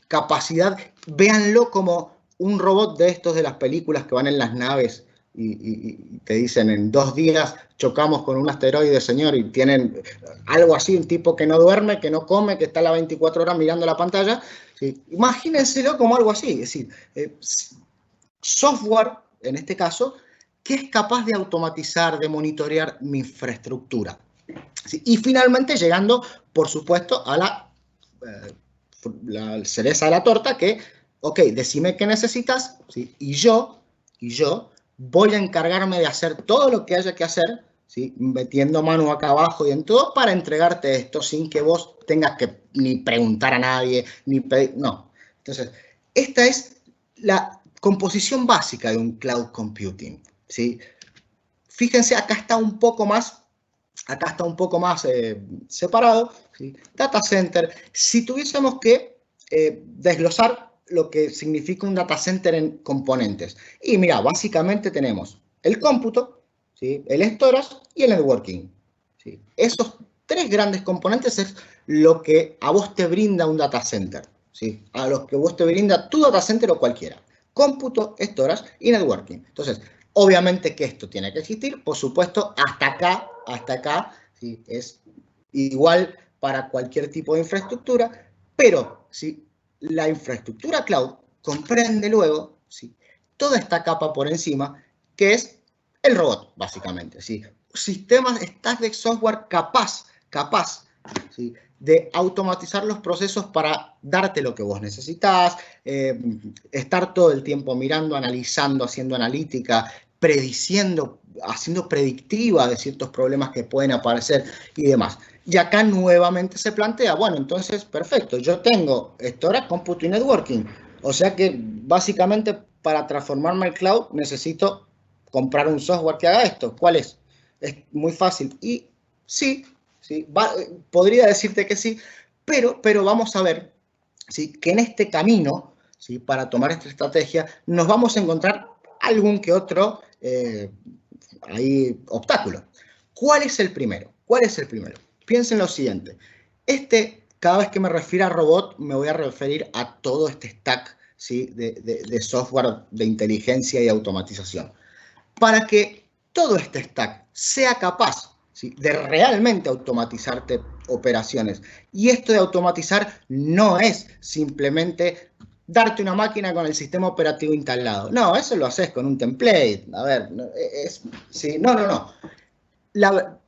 capacidad, véanlo como un robot de estos de las películas que van en las naves y te dicen en 2 días chocamos con un asteroide, señor, y tienen algo así, un tipo que no duerme, que no come, que está a las 24 horas mirando la pantalla. ¿Sí? Imagínenselo como algo así, es decir, software, en este caso, que es capaz de automatizar, de monitorear mi infraestructura. ¿Sí? Y finalmente llegando, por supuesto, a la cereza de la torta, que, ok, decime qué necesitas, ¿sí? y yo voy a encargarme de hacer todo lo que haya que hacer, ¿sí? Metiendo mano acá abajo y en todo, para entregarte esto sin que vos tengas que ni preguntar a nadie, ni pedir, no. Entonces, esta es la composición básica de un cloud computing, ¿sí? Fíjense, acá está un poco más separado, ¿sí? Data center. Si tuviésemos que desglosar lo que significa un data center en componentes. Y mira, básicamente tenemos el cómputo, ¿sí? El storage y el networking, ¿sí? Esos 3 grandes componentes es lo que a vos te brinda un data center, ¿sí? A los que vos te brinda tu data center o cualquiera. Cómputo, storage y networking. Entonces, obviamente que esto tiene que existir, por supuesto, hasta acá, ¿sí? Es igual para cualquier tipo de infraestructura, pero ¿sí? La infraestructura cloud comprende luego, ¿sí? Toda esta capa por encima, que es el robot, básicamente, ¿sí? Sistemas, stacks de software capaz, ¿sí? De automatizar los procesos para darte lo que vos necesitas, estar todo el tiempo mirando, analizando, haciendo analítica, prediciendo, haciendo predictiva de ciertos problemas que pueden aparecer y demás. Y acá nuevamente se plantea, bueno, entonces, perfecto, yo tengo storage, cómputo y networking. O sea que básicamente para transformarme al cloud necesito comprar un software que haga esto. ¿Cuál es? Es muy fácil. Y sí, podría decirte que sí, pero vamos a ver, ¿sí? Que en este camino, ¿sí? Para tomar esta estrategia, nos vamos a encontrar algún que otro obstáculo. ¿Cuál es el primero? Piensen lo siguiente. Cada vez que me refiero a robot, me voy a referir a todo este stack, ¿sí? de software de inteligencia y automatización. Para que todo este stack sea capaz, ¿sí? de realmente automatizarte operaciones. Y esto de automatizar no es simplemente darte una máquina con el sistema operativo instalado. No, eso lo haces con un template. A ver, sí, no.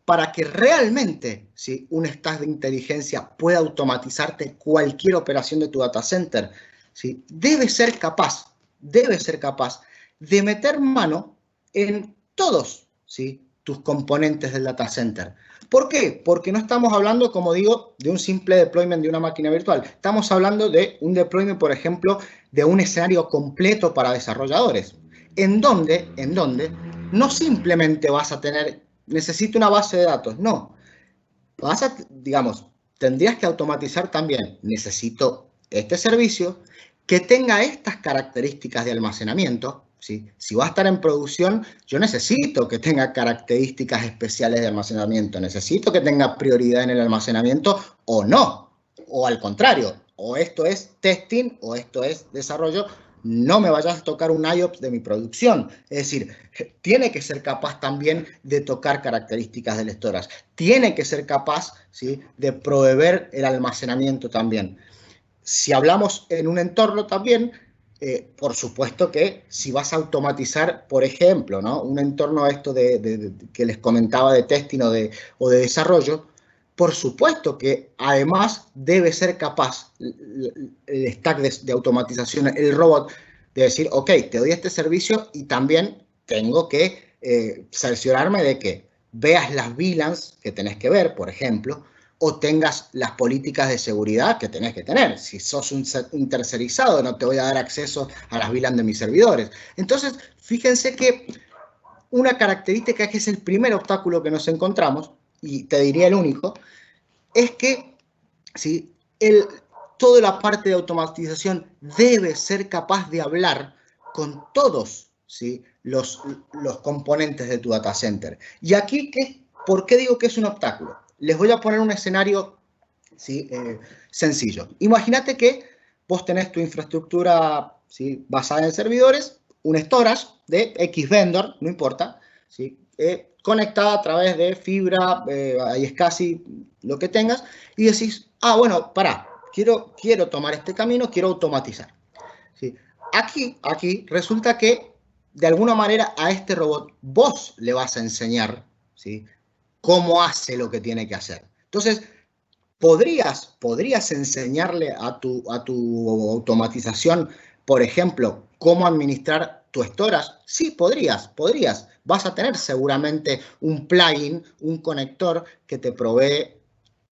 Para que realmente, ¿sí? un stack de inteligencia pueda automatizarte cualquier operación de tu data center, ¿sí? debe ser capaz de meter mano en todos, ¿sí? tus componentes del data center. ¿Por qué? Porque no estamos hablando, como digo, de un simple deployment de una máquina virtual. Estamos hablando de un deployment, por ejemplo, de un escenario completo para desarrolladores. En donde no simplemente vas a tener, necesito una base de datos, no. Tendrías que automatizar también, necesito este servicio que tenga estas características de almacenamiento, ¿sí? Si va a estar en producción, yo necesito que tenga características especiales de almacenamiento, necesito que tenga prioridad en el almacenamiento o no, o al contrario, o esto es testing o esto es desarrollo, no me vayas a tocar un IOPS de mi producción. Es decir, tiene que ser capaz también de tocar características del storage, tiene que ser capaz, ¿sí? de proveer el almacenamiento también. Si hablamos en un entorno también, Por supuesto que si vas a automatizar, por ejemplo, ¿no? Un entorno esto que les comentaba de testing o de desarrollo, por supuesto que además debe ser capaz el stack de automatización, el robot, de decir, ok, te doy este servicio y también tengo que cerciorarme de que veas las VLANs que tenés que ver, por ejemplo, o tengas las políticas de seguridad que tenés que tener. Si sos un tercerizado, no te voy a dar acceso a las VLAN de mis servidores. Entonces, fíjense que una característica que es el primer obstáculo que nos encontramos, y te diría el único, es que ¿sí? Toda la parte de automatización debe ser capaz de hablar con todos, ¿sí? los componentes de tu data center. Y aquí, ¿por qué digo que es un obstáculo? Les voy a poner un escenario, ¿sí? Sencillo. Imagínate que vos tenés tu infraestructura, ¿sí? basada en servidores, un storage de X vendor, no importa, ¿sí? Conectada a través de fibra, ahí es casi lo que tengas, y decís, bueno, pará, quiero tomar este camino, quiero automatizar. ¿Sí? Aquí resulta que de alguna manera a este robot vos le vas a enseñar, ¿sí? cómo hace lo que tiene que hacer. Entonces, ¿podrías enseñarle a tu automatización, por ejemplo, cómo administrar tu storage? Sí, podrías. Vas a tener seguramente un plugin, un conector que te provee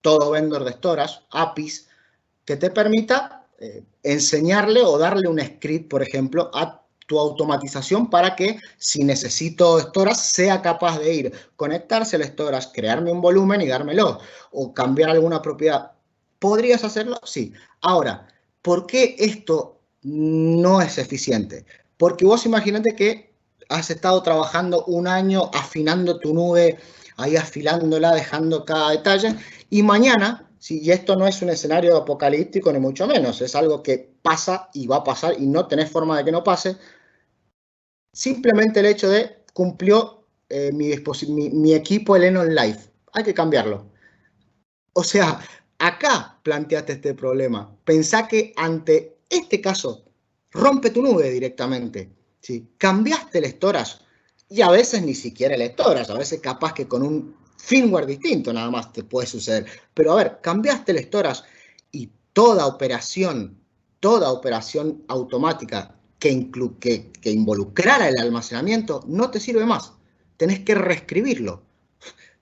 todo vendor de storage, APIs, que te permita enseñarle o darle un script, por ejemplo, a tu automatización para que si necesito storage sea capaz de ir, conectarse al storage, crearme un volumen y dármelo, o cambiar alguna propiedad. ¿Podrías hacerlo? Sí. Ahora, ¿por qué esto no es eficiente? Porque vos imaginate que has estado trabajando un año afinando tu nube, ahí afilándola, dejando cada detalle, y mañana, ¿sí? Y esto no es un escenario apocalíptico ni mucho menos, es algo que pasa y va a pasar y no tenés forma de que no pase, simplemente el hecho de cumplió mi equipo el Enon Life, hay que cambiarlo. O sea, acá planteaste este problema. Pensá que ante este caso, rompe tu nube directamente. ¿Sí? Cambiaste el storage y a veces ni siquiera el storage, a veces capaz que con un firmware distinto nada más te puede suceder. Pero a ver, cambiaste el storage y toda operación automática que involucrara el almacenamiento no te sirve más. Tenés que reescribirlo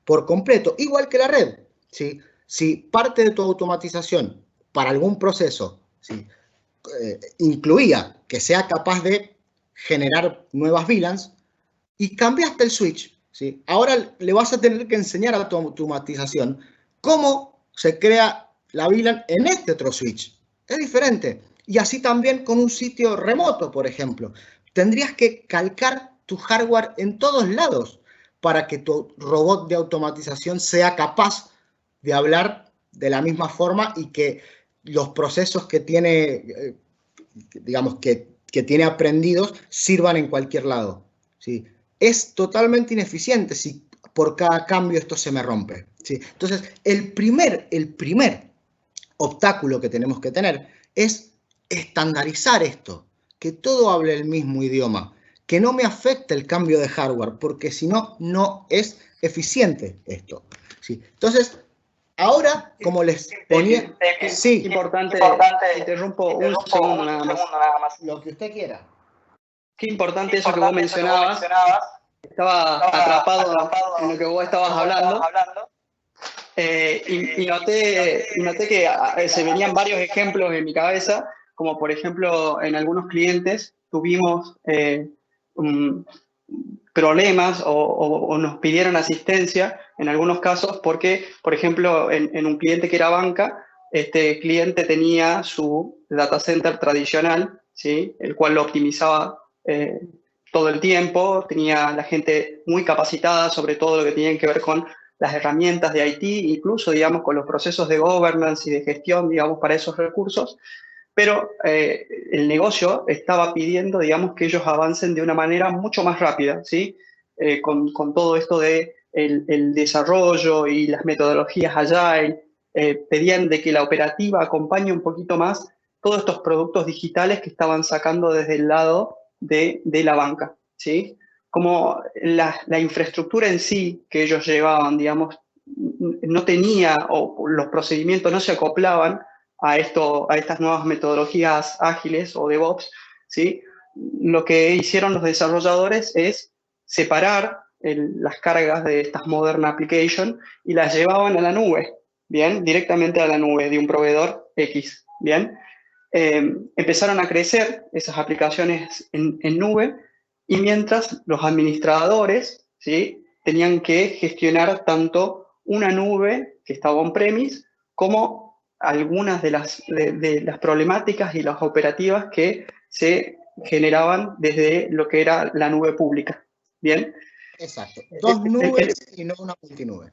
por completo, igual que la red. ¿Sí? Si parte de tu automatización para algún proceso, ¿sí? Incluía que sea capaz de generar nuevas VLANs y cambiaste el switch, ¿sí? Ahora le vas a tener que enseñar a tu automatización cómo se crea la VLAN en este otro switch. Es diferente. Y así también con un sitio remoto, por ejemplo. Tendrías que calcar tu hardware en todos lados para que tu robot de automatización sea capaz de hablar de la misma forma y que los procesos que tiene, digamos, que tiene aprendidos sirvan en cualquier lado. ¿Sí? Es totalmente ineficiente si por cada cambio esto se me rompe. ¿Sí? Entonces, el primer obstáculo que tenemos que tener es estandarizar esto, que todo hable el mismo idioma, que no me afecte el cambio de hardware, porque si no, no es eficiente esto. ¿Sí? Entonces, ahora, como les ponía... Sí, importante, interrumpo un segundo nada más. Lo que usted quiera. Qué importante eso que vos mencionabas. Estaba atrapado en lo que vos estabas hablando. Y noté que se venían varios ejemplos en mi cabeza, como por ejemplo en algunos clientes tuvimos problemas o nos pidieron asistencia en algunos casos porque, por ejemplo, en un cliente que era banca, este cliente tenía su data center tradicional, ¿sí? El cual lo optimizaba todo el tiempo, tenía la gente muy capacitada sobre todo lo que tenía que ver con las herramientas de IT, incluso, digamos, con los procesos de governance y de gestión, digamos, para esos recursos, pero el negocio estaba pidiendo, digamos, que ellos avancen de una manera mucho más rápida, ¿sí? Con todo esto de el desarrollo y las metodologías Agile, pedían de que la operativa acompañe un poquito más todos estos productos digitales que estaban sacando desde el lado de la banca, ¿sí? Como la infraestructura en sí que ellos llevaban, digamos, no tenía, o los procedimientos no se acoplaban a estas nuevas metodologías ágiles o DevOps, ¿sí? Lo que hicieron los desarrolladores es separar las cargas de estas modern applications y las llevaban a la nube, ¿bien? Directamente a la nube de un proveedor X, ¿bien? Empezaron a crecer esas aplicaciones en nube y mientras los administradores, ¿sí? Tenían que gestionar tanto una nube que estaba on-premise como algunas de las problemáticas y las operativas que se generaban desde lo que era la nube pública. ¿Bien? Exacto. Dos nubes y no una multinube.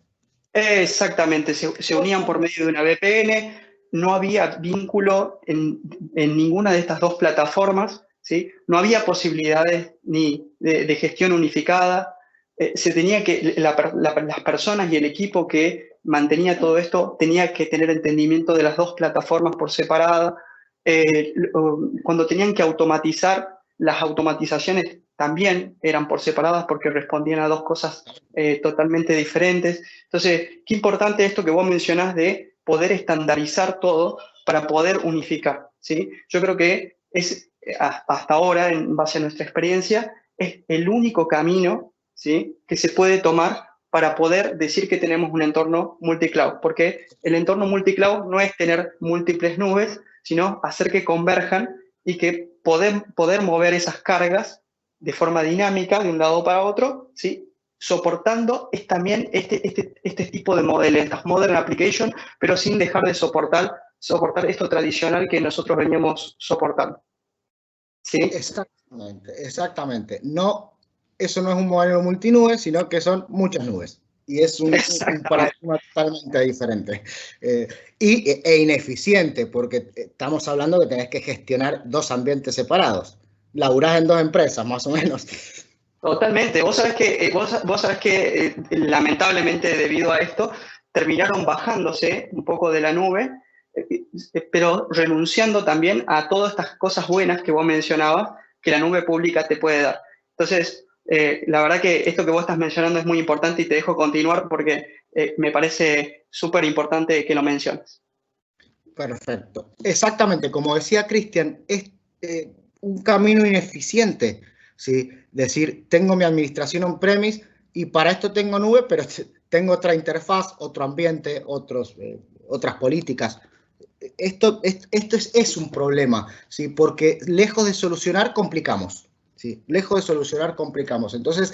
Exactamente. Se unían por medio de una VPN. No había vínculo en ninguna de estas dos plataformas, ¿sí? No había posibilidades ni de gestión unificada. Se tenía que, las personas y el equipo que mantenía todo esto tenía que tener entendimiento de las dos plataformas por separado. Cuando tenían que automatizar, las automatizaciones también eran por separadas porque respondían a dos cosas totalmente diferentes. Entonces, qué importante esto que vos mencionás de poder estandarizar todo para poder unificar, ¿sí? Yo creo que es, hasta ahora, en base a nuestra experiencia, es el único camino, ¿sí?, que se puede tomar para poder decir que tenemos un entorno multicloud, porque el entorno multicloud no es tener múltiples nubes, sino hacer que converjan y que poder mover esas cargas de forma dinámica de un lado para otro, ¿sí?, soportando también este tipo de modelos, estas modern applications, pero sin dejar de soportar esto tradicional que nosotros veníamos soportando. ¿Sí? Exactamente, exactamente. No, eso no es un modelo multinube, sino que son muchas nubes. Y es un paradigma totalmente diferente. E ineficiente, porque estamos hablando que tenés que gestionar dos ambientes separados. Laburás en dos empresas, más o menos. Totalmente. Vos sabés que lamentablemente debido a esto terminaron bajándose un poco de la nube, pero renunciando también a todas estas cosas buenas que vos mencionabas que la nube pública te puede dar. Entonces, la verdad que esto que vos estás mencionando es muy importante y te dejo continuar porque me parece súper importante que lo menciones. Perfecto. Exactamente, como decía Cristian, es un camino ineficiente, ¿sí? Decir, tengo mi administración on-premise y para esto tengo nube, pero tengo otra interfaz, otro ambiente, otras políticas. Esto es un problema, ¿sí? Porque lejos de solucionar, complicamos, ¿sí? Lejos de solucionar, complicamos. Entonces,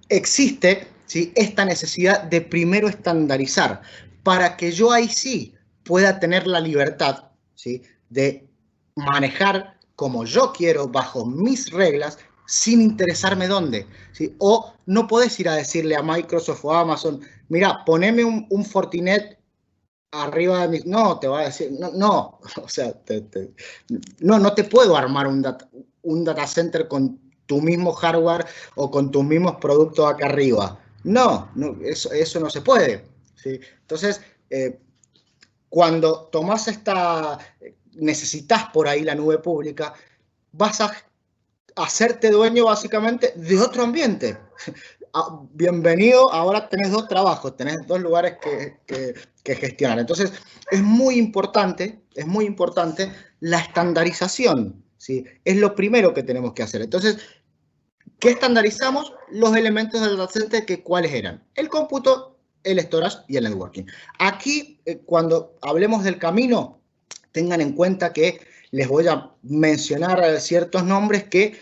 existe, ¿sí?, esta necesidad de primero estandarizar para que yo ahí sí pueda tener la libertad, ¿sí?, de manejar como yo quiero, bajo mis reglas, sin interesarme dónde, ¿sí? O no podés ir a decirle a Microsoft o a Amazon, mira, poneme un Fortinet arriba de mis... No, te va a decir, no, o sea, no te puedo armar un data center con tu mismo hardware o con tus mismos productos acá arriba. No, eso no se puede, ¿sí? Entonces, cuando tomás necesitas por ahí la nube pública, vas a hacerte dueño básicamente de otro ambiente. Bienvenido, ahora tenés dos trabajos, tenés dos lugares que gestionar. Entonces, es muy importante la estandarización, ¿sí? Es lo primero que tenemos que hacer. Entonces, ¿qué estandarizamos? Los elementos del data center, ¿cuáles eran? El cómputo, el storage y el networking. Aquí, cuando hablemos del camino, tengan en cuenta que les voy a mencionar ciertos nombres que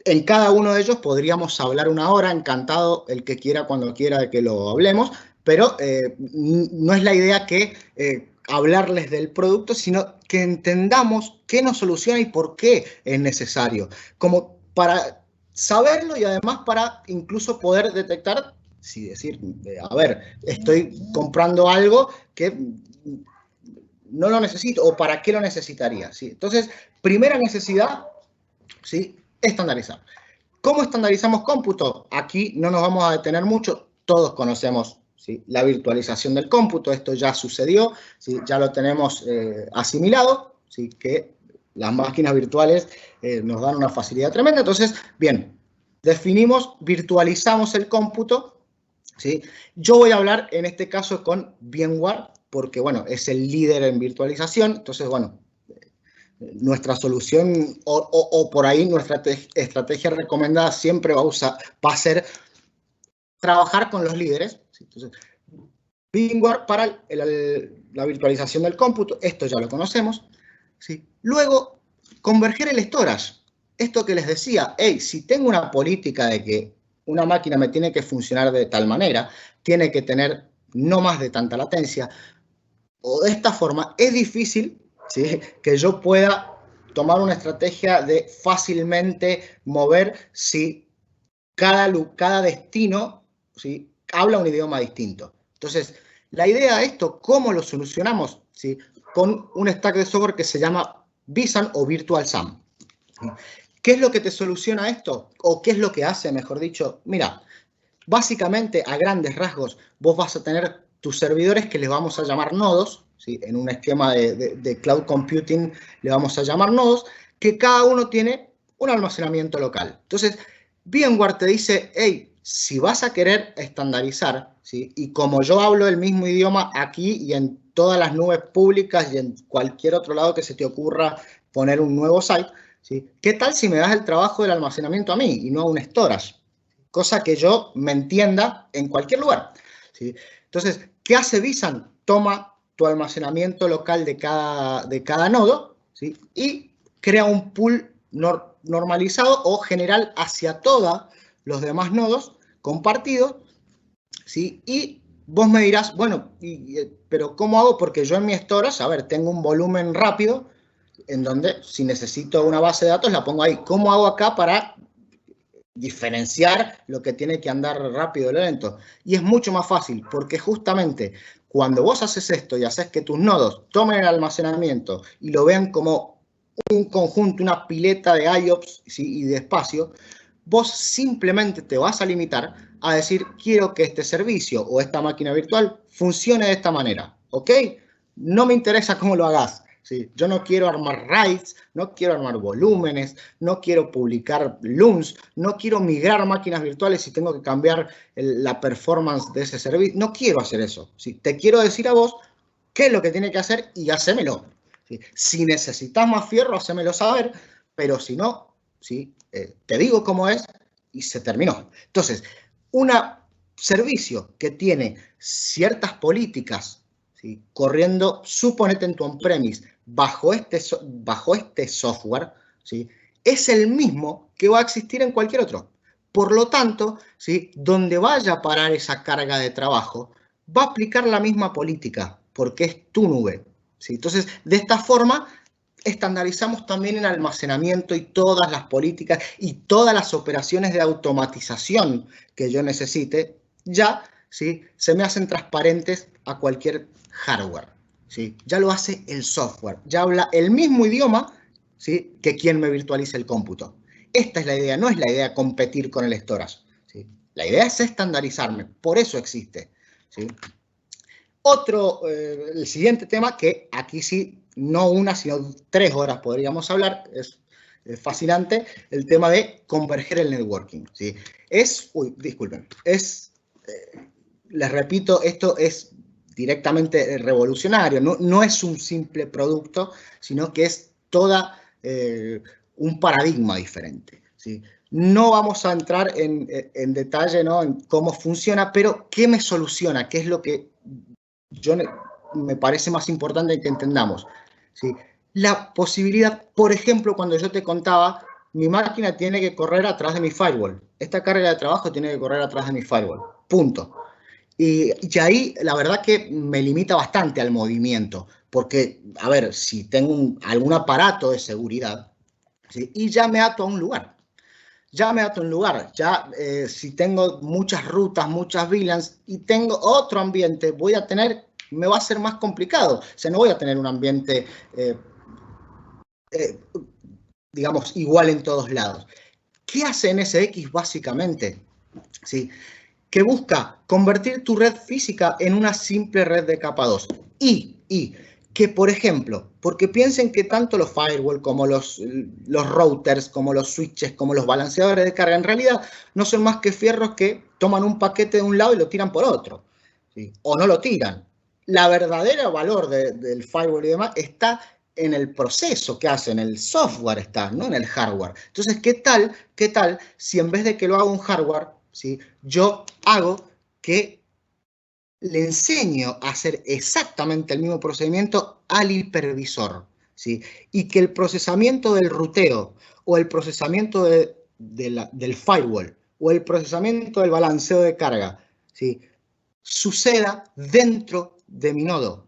en cada uno de ellos podríamos hablar una hora, encantado el que quiera, cuando quiera de que lo hablemos, pero no es la idea que hablarles del producto, sino que entendamos qué nos soluciona y por qué es necesario, como para saberlo y además para incluso poder detectar, si decir, a ver, estoy comprando algo que no lo necesito o para qué lo necesitaría, ¿sí? Entonces, primera necesidad, ¿sí?, estandarizar. ¿Cómo estandarizamos cómputo? Aquí no nos vamos a detener mucho, todos conocemos, ¿sí?, la virtualización del cómputo, esto ya sucedió, ¿sí?, ya lo tenemos asimilado. ¿sí? Que las máquinas virtuales nos dan una facilidad tremenda. Entonces, bien, definimos, virtualizamos el cómputo, ¿sí? Yo voy a hablar en este caso con VMware, porque, bueno, es el líder en virtualización. Entonces, bueno, nuestra solución o por ahí nuestra estrategia recomendada siempre va a ser trabajar con los líderes. ¿Sí? Entonces, VMware para la virtualización del cómputo, esto ya lo conocemos. ¿Sí? Luego, converger el storage. Esto que les decía, hey, si tengo una política de que una máquina me tiene que funcionar de tal manera, tiene que tener no más de tanta latencia, o de esta forma, es difícil, ¿sí?, que yo pueda tomar una estrategia de fácilmente mover si cada destino, ¿sí?, habla un idioma distinto. Entonces, la idea de esto, ¿cómo lo solucionamos? ¿Sí? Con un stack de software que se llama vSAN o Virtual SAN. ¿Qué es lo que te soluciona esto? ¿O qué es lo que hace, mejor dicho? Mira, básicamente, a grandes rasgos, vos vas a tener tus servidores que les vamos a llamar nodos, ¿sí? En un esquema de cloud computing le vamos a llamar nodos, que cada uno tiene un almacenamiento local. Entonces, VMware te dice, hey, si vas a querer estandarizar, ¿sí?, y como yo hablo el mismo idioma aquí y en todas las nubes públicas y en cualquier otro lado que se te ocurra poner un nuevo site, ¿sí?, ¿qué tal si me das el trabajo del almacenamiento a mí y no a un storage? Cosa que yo me entienda en cualquier lugar, ¿sí? Entonces, ¿qué hace vSAN? Toma tu almacenamiento local de cada nodo, ¿sí?, y crea un pool normalizado o general hacia todos los demás nodos compartidos, ¿sí? Y vos me dirás, bueno, pero ¿cómo hago? Porque yo en mi storage, a ver, tengo un volumen rápido en donde si necesito una base de datos la pongo ahí. ¿Cómo hago acá para diferenciar lo que tiene que andar rápido y lento? Y es mucho más fácil, porque justamente cuando vos haces esto y haces que tus nodos tomen el almacenamiento y lo vean como un conjunto, una pileta de IOPS, ¿sí?, y de espacio, vos simplemente te vas a limitar a decir, quiero que este servicio o esta máquina virtual funcione de esta manera, ¿ok? No me interesa cómo lo hagas. Sí, yo no quiero armar RAIDs, no quiero armar volúmenes, no quiero publicar LUNs, no quiero migrar máquinas virtuales si tengo que cambiar la performance de ese servicio. No quiero hacer eso. ¿Sí? Te quiero decir a vos qué es lo que tiene que hacer y hacémelo. ¿Sí? Si necesitas más fierro, hacémelo saber, pero si no, ¿sí?, te digo cómo es y se terminó. Entonces, un servicio que tiene ciertas políticas, ¿sí?, corriendo, suponete en tu on-premise, bajo este software, ¿sí?, es el mismo que va a existir en cualquier otro. Por lo tanto, ¿sí?, donde vaya a parar esa carga de trabajo, va a aplicar la misma política, porque es tu nube, ¿sí? Entonces, de esta forma, estandarizamos también el almacenamiento y todas las políticas y todas las operaciones de automatización que yo necesite, ya, ¿sí?, se me hacen transparentes a cualquier hardware, ¿sí? Ya lo hace el software, ya habla el mismo idioma, ¿sí?, que quien me virtualiza el cómputo. Esta es la idea, no es la idea competir con el storage, ¿sí? La idea es estandarizarme, por eso existe, ¿sí? El siguiente tema, que aquí sí, no una, sino 3 horas podríamos hablar, es fascinante, el tema de converger el networking, ¿sí? Disculpen, les repito, esto es directamente revolucionario, no es un simple producto, sino que es toda un paradigma diferente, ¿sí? No vamos a entrar en detalle, ¿no?, en cómo funciona, pero ¿qué me soluciona? ¿Qué es lo que me parece más importante que entendamos? ¿Sí? La posibilidad, por ejemplo, cuando yo te contaba, mi máquina tiene que correr atrás de mi firewall. Esta carga de trabajo tiene que correr atrás de mi firewall. Punto. Y ahí la verdad que me limita bastante al movimiento, porque, a ver, si tengo algún aparato de seguridad, ¿sí?, y ya me ato a un lugar. Si tengo muchas rutas, muchas VLANs y tengo otro ambiente, me va a ser más complicado. O sea, no voy a tener un ambiente, digamos, igual en todos lados. ¿Qué hace NSX básicamente? ¿Sí? Que busca convertir tu red física en una simple red de capa 2. Y que, por ejemplo, porque piensen que tanto los firewall como los routers, como los switches, como los balanceadores de carga, en realidad no son más que fierros que toman un paquete de un lado y lo tiran por otro, ¿sí? O no lo tiran. La verdadera valor del firewall y demás está en el proceso que hacen, el software está, no en el hardware. Entonces, ¿qué tal si en vez de que lo haga un hardware, ¿sí?, yo hago que le enseño a hacer exactamente el mismo procedimiento al hipervisor, ¿sí? Y que el procesamiento del ruteo o el procesamiento del firewall o el procesamiento del balanceo de carga, ¿sí?, suceda dentro de mi nodo,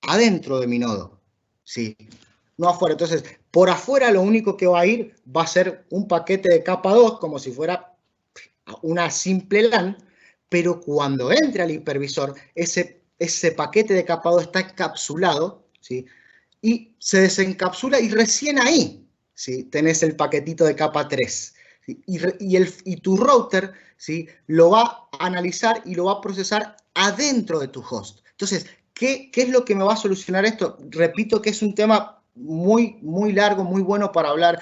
adentro de mi nodo, ¿sí?, no afuera. Entonces, por afuera lo único que va a ir va a ser un paquete de capa 2, como si fuera una simple LAN, pero cuando entre al hipervisor, ese paquete de capa 2 está encapsulado, ¿sí?, y se desencapsula y recién ahí, ¿sí?, tenés el paquetito de capa 3. ¿Sí? Y tu router, ¿sí?, lo va a analizar y lo va a procesar adentro de tu host. Entonces, ¿qué es lo que me va a solucionar esto? Repito que es un tema muy, muy largo, muy bueno para hablar.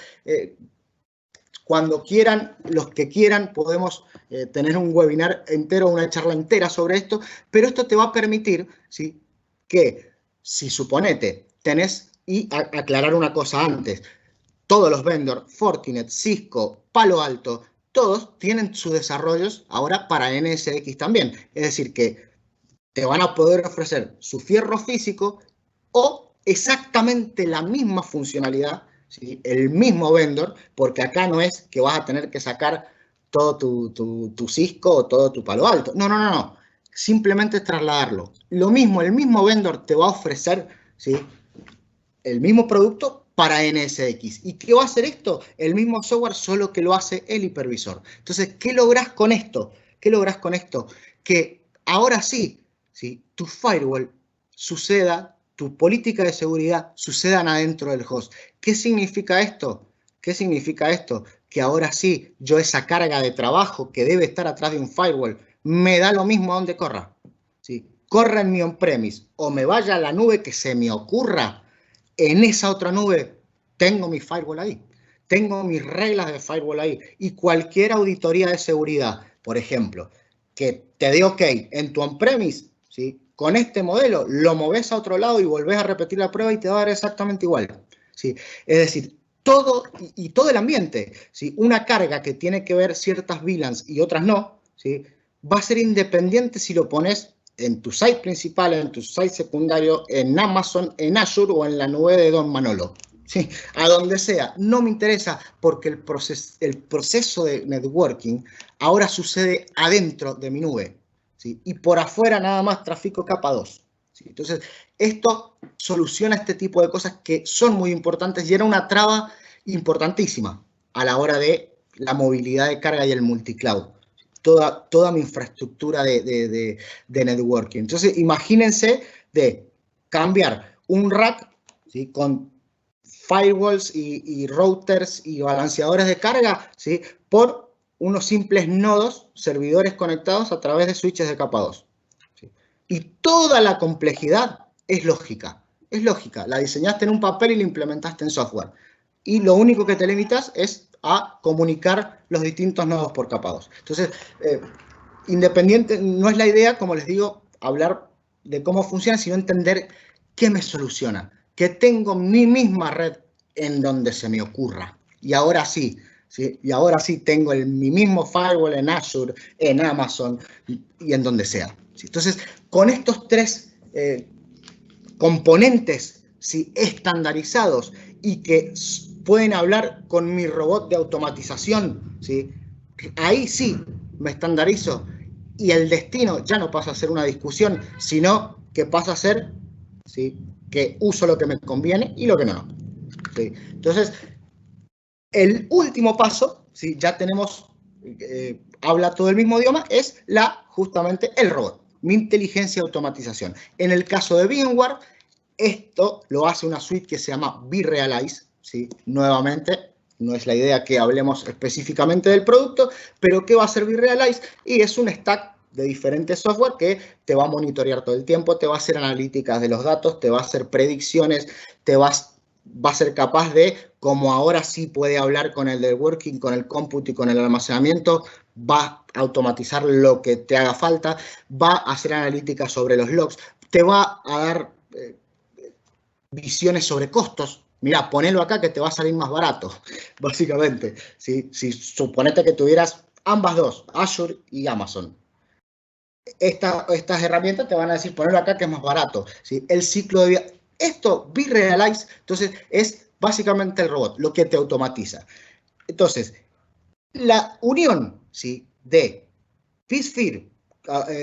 Cuando quieran, los que quieran, podemos tener un webinar entero, una charla entera sobre esto, pero esto te va a permitir, ¿sí?, que, si suponete, tenés, y aclarar una cosa antes, todos los vendors, Fortinet, Cisco, Palo Alto, todos tienen sus desarrollos ahora para NSX también. Es decir, que te van a poder ofrecer su fierro físico o exactamente la misma funcionalidad, ¿sí?, el mismo vendor, porque acá no es que vas a tener que sacar todo tu Cisco o todo tu Palo Alto. No, no, no, no. Simplemente es trasladarlo. Lo mismo, el mismo vendor te va a ofrecer, ¿sí?, el mismo producto para NSX. ¿Y qué va a hacer esto? El mismo software, solo que lo hace el hipervisor. Entonces, ¿qué lográs con esto? ¿Qué lográs con esto? Que ahora sí, ¿sí?, tu firewall suceda, tu política de seguridad sucedan adentro del host. ¿Qué significa esto? ¿Qué significa esto? Que ahora sí, yo esa carga de trabajo que debe estar atrás de un firewall, me da lo mismo a donde corra, ¿sí? Corra en mi on-premise o me vaya a la nube que se me ocurra, en esa otra nube tengo mi firewall ahí, tengo mis reglas de firewall ahí, y cualquier auditoría de seguridad, por ejemplo, que te dé OK en tu on-premise, ¿sí?, con este modelo lo moves a otro lado y volvés a repetir la prueba y te va a dar exactamente igual, ¿sí? Es decir, todo y todo el ambiente, ¿sí?, una carga que tiene que ver ciertas VLANs y otras no, ¿sí?, va a ser independiente si lo pones en tu site principal, en tu site secundario, en Amazon, en Azure o en la nube de Don Manolo. Sí, a donde sea, no me interesa, porque el proceso de networking ahora sucede adentro de mi nube, ¿sí?, y por afuera nada más tráfico capa 2. ¿Sí? Entonces, esto soluciona este tipo de cosas que son muy importantes y era una traba importantísima a la hora de la movilidad de carga y el multicloud. Toda mi infraestructura de networking. Entonces, imagínense de cambiar un rack, ¿sí?, con firewalls y routers y balanceadores de carga, ¿sí?, por unos simples nodos, servidores conectados a través de switches de capa 2. ¿Sí? Y toda la complejidad es lógica. Es lógica. La diseñaste en un papel y la implementaste en software. Y lo único que te limitas es a comunicar los distintos nodos por capa 2. Entonces, independiente, no es la idea, como les digo, hablar de cómo funciona, sino entender qué me soluciona. Que tengo mi misma red en donde se me ocurra. Y ahora sí, ¿sí? Y ahora sí tengo mi mismo firewall en Azure, en Amazon y en donde sea. ¿Sí? Entonces, con estos tres componentes, ¿sí?, estandarizados y que pueden hablar con mi robot de automatización, ¿sí?, ahí sí me estandarizo y el destino ya no pasa a ser una discusión, sino que pasa a ser, ¿sí?, que uso lo que me conviene y lo que no. ¿Sí? Entonces, el último paso, ¿sí?, ya tenemos, habla todo el mismo idioma, es justamente el robot, mi inteligencia y automatización. En el caso de VMware, esto lo hace una suite que se llama vRealize, ¿sí? Nuevamente, no es la idea que hablemos específicamente del producto, pero ¿qué va a ser vRealize? Y es un stack de diferentes software que te va a monitorear todo el tiempo, te va a hacer analíticas de los datos, te va a hacer predicciones, va a ser capaz de, como ahora sí puede hablar con el networking, con el cómputo y con el almacenamiento, va a automatizar lo que te haga falta, va a hacer analíticas sobre los logs, te va a dar visiones sobre costos. Mira, ponelo acá que te va a salir más barato, básicamente. Si suponete que tuvieras ambas dos, Azure y Amazon. Estas herramientas te van a decir, ponelo acá que es más barato. ¿Sí? El ciclo de vida. Esto, vRealize, entonces, es básicamente el robot, lo que te automatiza. Entonces, la unión, ¿sí?, de vSphere,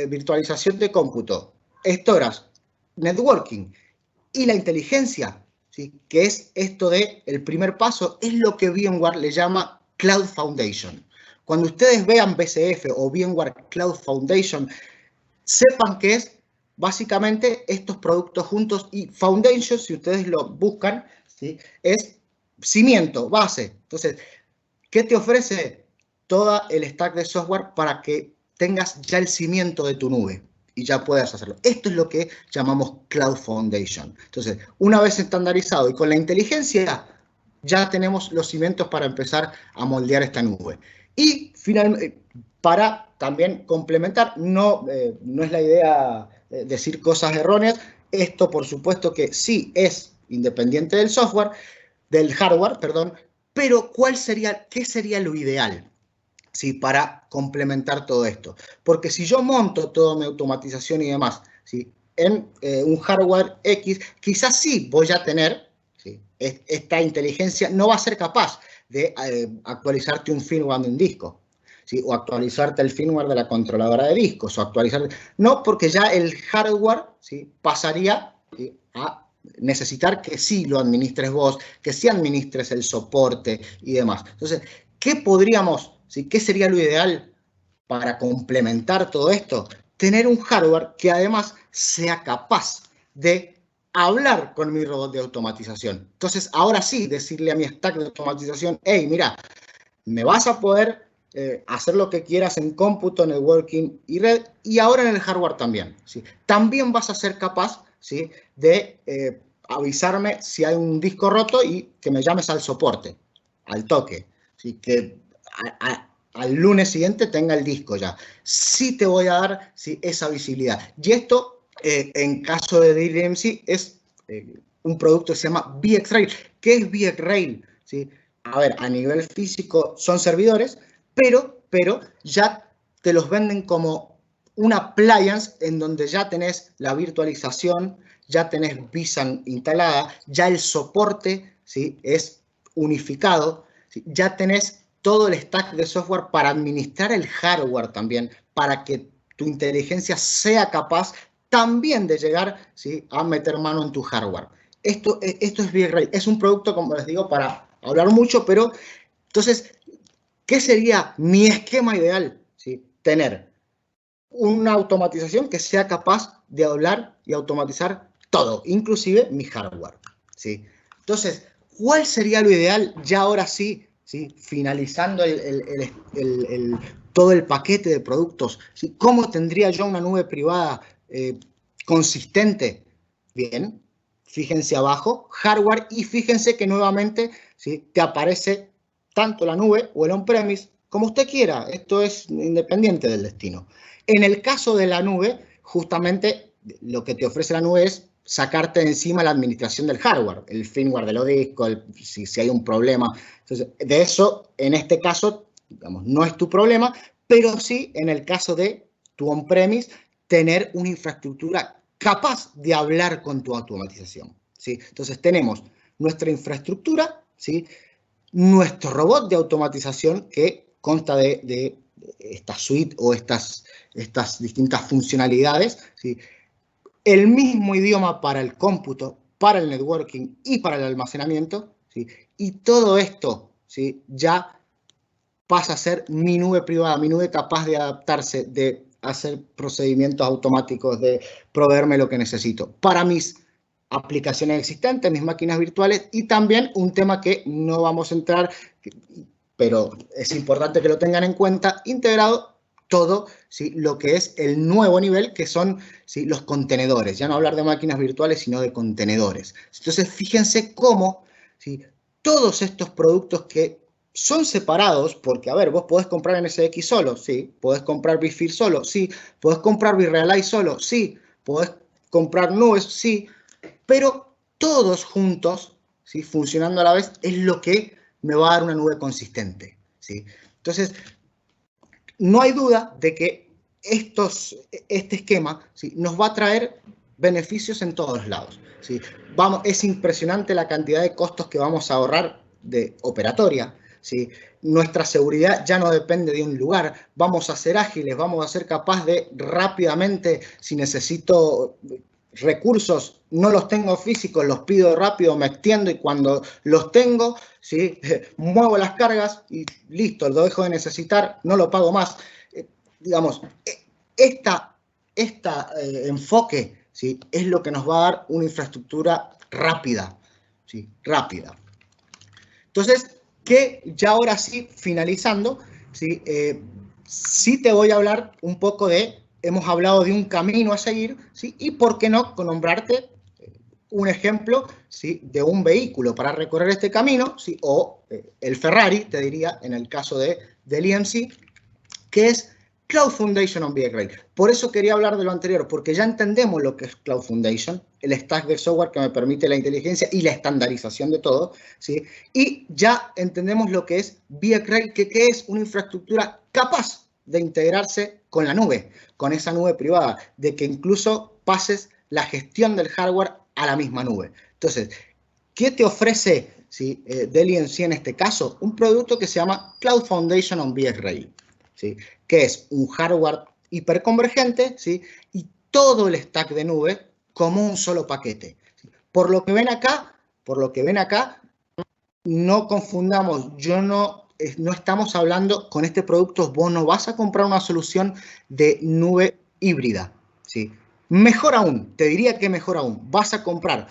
virtualización de cómputo, storage, networking y la inteligencia, ¿sí?, que es esto de el primer paso, es lo que VMware le llama Cloud Foundation. Cuando ustedes vean BCF o VMware Cloud Foundation, sepan que es básicamente estos productos juntos, y Foundation, si ustedes lo buscan, ¿sí?, es cimiento, base. Entonces, ¿qué te ofrece? Todo el stack de software para que tengas ya el cimiento de tu nube y ya puedas hacerlo. Esto es lo que llamamos Cloud Foundation. Entonces, una vez estandarizado y con la inteligencia, ya tenemos los cimientos para empezar a moldear esta nube. Y finalmente, para también complementar, no es la idea decir cosas erróneas, esto por supuesto que sí es independiente del software, del hardware, perdón, pero ¿qué sería lo ideal? ¿Sí? Para complementar todo esto. Porque si yo monto toda mi automatización y demás, ¿sí?, en un hardware X, quizás sí voy a tener, ¿sí?, esta inteligencia no va a ser capaz de actualizarte un firmware de un disco, ¿sí?, o actualizarte el firmware de la controladora de discos, o actualizar... No, porque ya el hardware, ¿sí?, pasaría, ¿sí?, a necesitar que sí lo administres vos, que sí administres el soporte y demás. Entonces, ¿qué podríamos, ¿sí?, qué sería lo ideal para complementar todo esto? Tener un hardware que además sea capaz de hablar con mi robot de automatización. Entonces, ahora sí, decirle a mi stack de automatización, hey, mira, me vas a poder hacer lo que quieras en cómputo, networking y red, y ahora en el hardware también, ¿sí? También vas a ser capaz, ¿sí?, de avisarme si hay un disco roto y que me llames al soporte, al toque, ¿sí?, que al lunes siguiente tenga el disco ya. Sí te voy a dar, ¿sí?, esa visibilidad. Y esto, en caso de DDMC, es un producto que se llama VxRail. ¿Qué es VxRail? ¿Sí? A ver, a nivel físico son servidores, pero ya te los venden como una appliance en donde ya tenés la virtualización, ya tenés vSAN instalada, ya el soporte, ¿sí?, es unificado, ¿sí?, ya tenés todo el stack de software para administrar el hardware también, para que tu inteligencia sea capaz también de llegar, ¿sí?, a meter mano en tu hardware. Esto es VxRail. Es un producto, como les digo, para hablar mucho, pero entonces, ¿qué sería mi esquema ideal? ¿Sí? Tener una automatización que sea capaz de hablar y automatizar todo, inclusive mi hardware, ¿sí? Entonces, ¿cuál sería lo ideal ya ahora sí, ¿sí?, finalizando todo el paquete de productos? ¿Sí? ¿Cómo tendría yo una nube privada consistente? Bien, fíjense abajo, hardware, y fíjense que nuevamente, ¿sí?, te aparece tanto la nube o el on-premise como usted quiera. Esto es independiente del destino. En el caso de la nube, justamente lo que te ofrece la nube es sacarte de encima la administración del hardware, el firmware de los discos, si hay un problema. Entonces, de eso, en este caso, digamos, no es tu problema, pero sí en el caso de tu on-premise, tener una infraestructura capaz de hablar con tu automatización, ¿sí? Entonces, tenemos nuestra infraestructura, ¿sí?, nuestro robot de automatización que consta de esta suite o estas distintas funcionalidades, ¿sí?, el mismo idioma para el cómputo, para el networking y para el almacenamiento, ¿sí?, y todo esto, ¿sí?, ya pasa a ser mi nube privada, mi nube capaz de adaptarse, de hacer procedimientos automáticos, de proveerme lo que necesito para mis aplicaciones existentes, mis máquinas virtuales, y también un tema que no vamos a entrar, pero es importante que lo tengan en cuenta, integrado todo, ¿sí?, lo que es el nuevo nivel, que son, ¿sí?, los contenedores. Ya no hablar de máquinas virtuales, sino de contenedores. Entonces, fíjense cómo, ¿sí?, todos estos productos que son separados, porque, a ver, vos podés comprar MSX solo, sí, podés comprar BitFill solo, sí, podés comprar Virrealize solo, sí, podés comprar nubes, sí, pero todos juntos, ¿sí?, funcionando a la vez, es lo que me va a dar una nube consistente, ¿sí? Entonces, no hay duda de que este esquema, ¿sí?, nos va a traer beneficios en todos lados, ¿sí? Es impresionante la cantidad de costos que vamos a ahorrar de operatoria, ¿sí? Nuestra seguridad ya no depende de un lugar, vamos a ser ágiles, vamos a ser capaces de rápidamente, si necesito recursos, no los tengo físicos, los pido rápido, me extiendo y cuando los tengo, ¿sí?, muevo las cargas y listo, lo dejo de necesitar, no lo pago más. Digamos, enfoque, ¿sí?, es lo que nos va a dar una infraestructura rápida, ¿sí?, rápida. Entonces, que ya ahora sí, finalizando, ¿sí?, sí te voy a hablar un poco hemos hablado de un camino a seguir, ¿sí?, y por qué no nombrarte un ejemplo, ¿sí?, de un vehículo para recorrer este camino, ¿sí?, o el Ferrari, te diría, en el caso del EMC, que es Cloud Foundation on VxRail. Por eso quería hablar de lo anterior, porque ya entendemos lo que es Cloud Foundation, el stack de software que me permite la inteligencia y la estandarización de todo, ¿sí? Y ya entendemos lo que es VxRail, que es una infraestructura capaz de integrarse con la nube, con esa nube privada, de que incluso pases la gestión del hardware a la misma nube. Entonces, ¿qué te ofrece, ¿sí?, Dell EMC en este caso? Un producto que se llama Cloud Foundation on VxRail, ¿sí?, que es un hardware hiperconvergente, ¿sí?, y todo el stack de nube como un solo paquete. Por lo que ven acá, no confundamos, no estamos hablando con este producto, vos no vas a comprar una solución de nube híbrida, ¿sí? Mejor aún, te diría que mejor aún, vas a comprar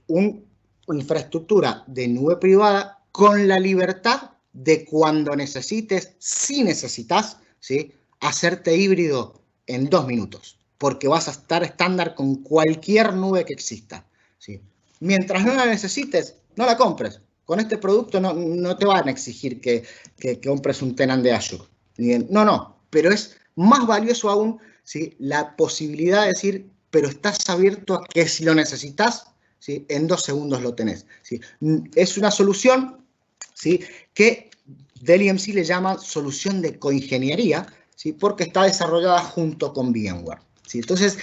una infraestructura de nube privada con la libertad de cuando necesites, si necesitas, ¿sí?, hacerte híbrido en 2 minutos, porque vas a estar estándar con cualquier nube que exista, ¿sí? Mientras no la necesites, no la compres. Con este producto no te van a exigir que compres un tenant de Azure. No, pero es más valioso aún, ¿sí?, la posibilidad de decir, pero estás abierto a que si lo necesitas, ¿sí?, en 2 segundos lo tenés, ¿sí? Es una solución, ¿sí?, que Dell EMC le llama solución de coingeniería, ¿sí?, porque está desarrollada junto con VMware, ¿sí? Entonces,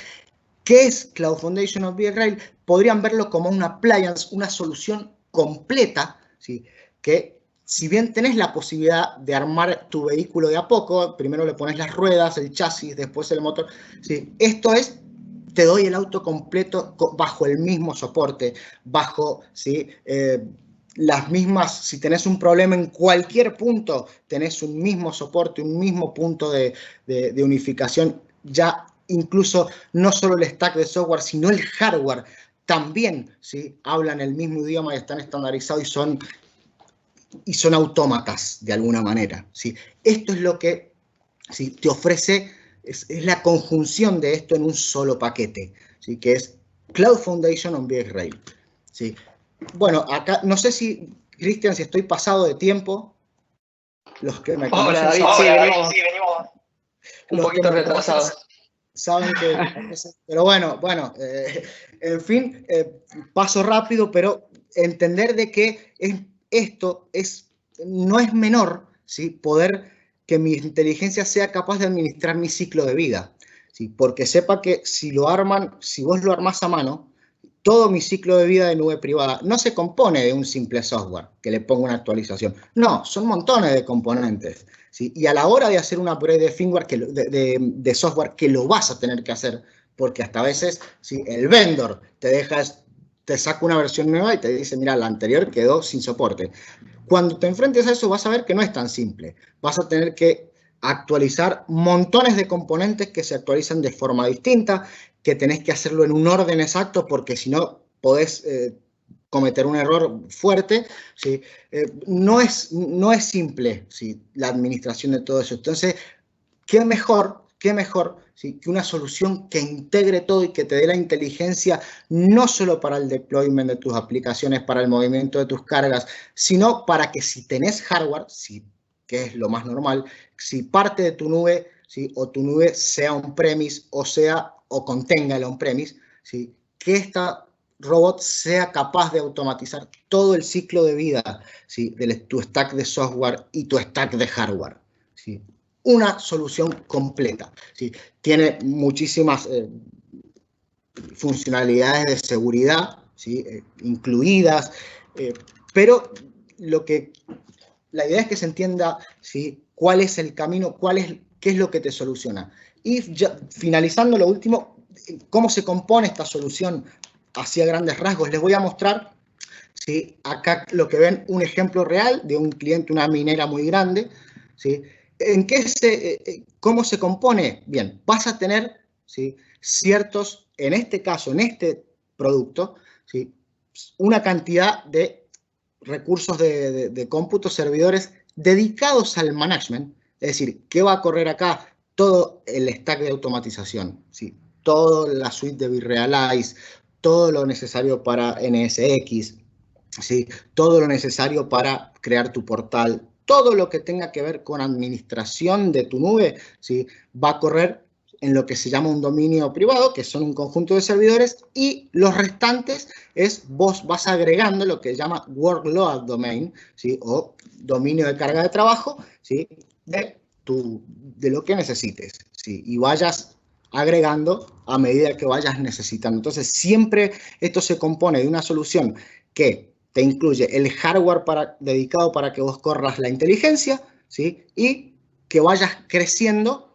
¿qué es Cloud Foundation of VxRail? Podrían verlo como una appliance, una solución completa, ¿sí?, que si bien tenés la posibilidad de armar tu vehículo de a poco, primero le pones las ruedas, el chasis, después el motor, ¿sí?, esto es, te doy el auto completo bajo el mismo soporte, bajo, ¿sí?, las mismas, si tenés un problema en cualquier punto, tenés un mismo soporte, un mismo punto de unificación, ya incluso no solo el stack de software, sino el hardware también, ¿sí?, hablan el mismo idioma y están estandarizados y son autómatas de alguna manera, ¿sí? Esto es lo que, ¿sí?, te ofrece, es la conjunción de esto en un solo paquete, ¿sí?, que es Cloud Foundation on VxRail, ¿sí? Bueno, acá, no sé si, Cristian, si estoy pasado de tiempo. Los que me conocen. Hola, David, sí, venimos un poquito retrasados. Saben que, pero bueno, en fin, paso rápido, pero entender de que esto no es menor, ¿sí?, poder que mi inteligencia sea capaz de administrar mi ciclo de vida, ¿sí?, porque sepa que si vos lo armás a mano, todo mi ciclo de vida de nube privada no se compone de un simple software que le ponga una actualización. No, son montones de componentes, ¿sí? Y a la hora de hacer un upgrade de firmware, de software, que lo vas a tener que hacer, porque hasta a veces, ¿sí?, el vendor te saca una versión nueva y te dice, mira, la anterior quedó sin soporte. Cuando te enfrentes a eso vas a ver que no es tan simple. Vas a tener que actualizar montones de componentes que se actualizan de forma distinta, que tenés que hacerlo en un orden exacto, porque si no podés cometer un error fuerte, ¿sí? No es simple, ¿sí?, la administración de todo eso. Entonces, ¿qué mejor, ¿sí? que una solución que integre todo y que te dé la inteligencia no solo para el deployment de tus aplicaciones, para el movimiento de tus cargas, sino para que si tenés hardware, que es lo más normal, si parte de tu nube, ¿sí? o tu nube sea on-premise o contenga el on-premise, ¿sí? que esta robot sea capaz de automatizar todo el ciclo de vida, ¿sí? de tu stack de software y tu stack de hardware. ¿Sí? Una solución completa. ¿Sí? Tiene muchísimas funcionalidades de seguridad, ¿sí? Incluidas, pero la idea es que se entienda, ¿sí? cuál es el camino, qué es lo que te soluciona. Y ya, finalizando lo último, cómo se compone esta solución hacia grandes rasgos. Les voy a mostrar, ¿sí? acá lo que ven, un ejemplo real de un cliente, una minera muy grande, ¿sí? ¿Cómo se compone? Bien, vas a tener, ¿sí? ciertos, en este caso, en este producto, ¿sí? una cantidad de recursos de cómputo, servidores dedicados al management, es decir, ¿qué va a correr acá? Todo el stack de automatización, ¿sí? toda la suite de Virrealize, todo lo necesario para NSX, ¿sí? todo lo necesario para crear tu portal, todo lo que tenga que ver con administración de tu nube, ¿sí? va a correr en lo que se llama un dominio privado, que son un conjunto de servidores, y los restantes vos vas agregando lo que se llama workload domain, ¿sí? o dominio de carga de trabajo, ¿sí? de lo que necesites, ¿sí? y vayas agregando a medida que vayas necesitando. Entonces, siempre esto se compone de una solución que te incluye el hardware dedicado para que vos corras la inteligencia, ¿sí? y que vayas creciendo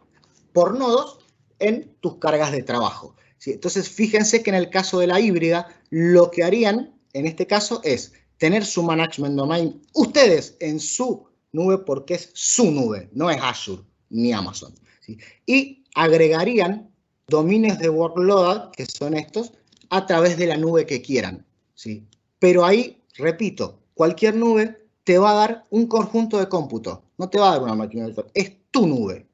por nodos en tus cargas de trabajo. ¿Sí? Entonces, fíjense que en el caso de la híbrida, lo que harían en este caso es tener su management domain ustedes en su nube, porque es su nube, no es Azure ni Amazon. ¿Sí? Y agregarían dominios de workload, que son estos, a través de la nube que quieran. ¿Sí? Pero ahí, repito, cualquier nube te va a dar un conjunto de cómputo, no te va a dar una máquina virtual, es tu nube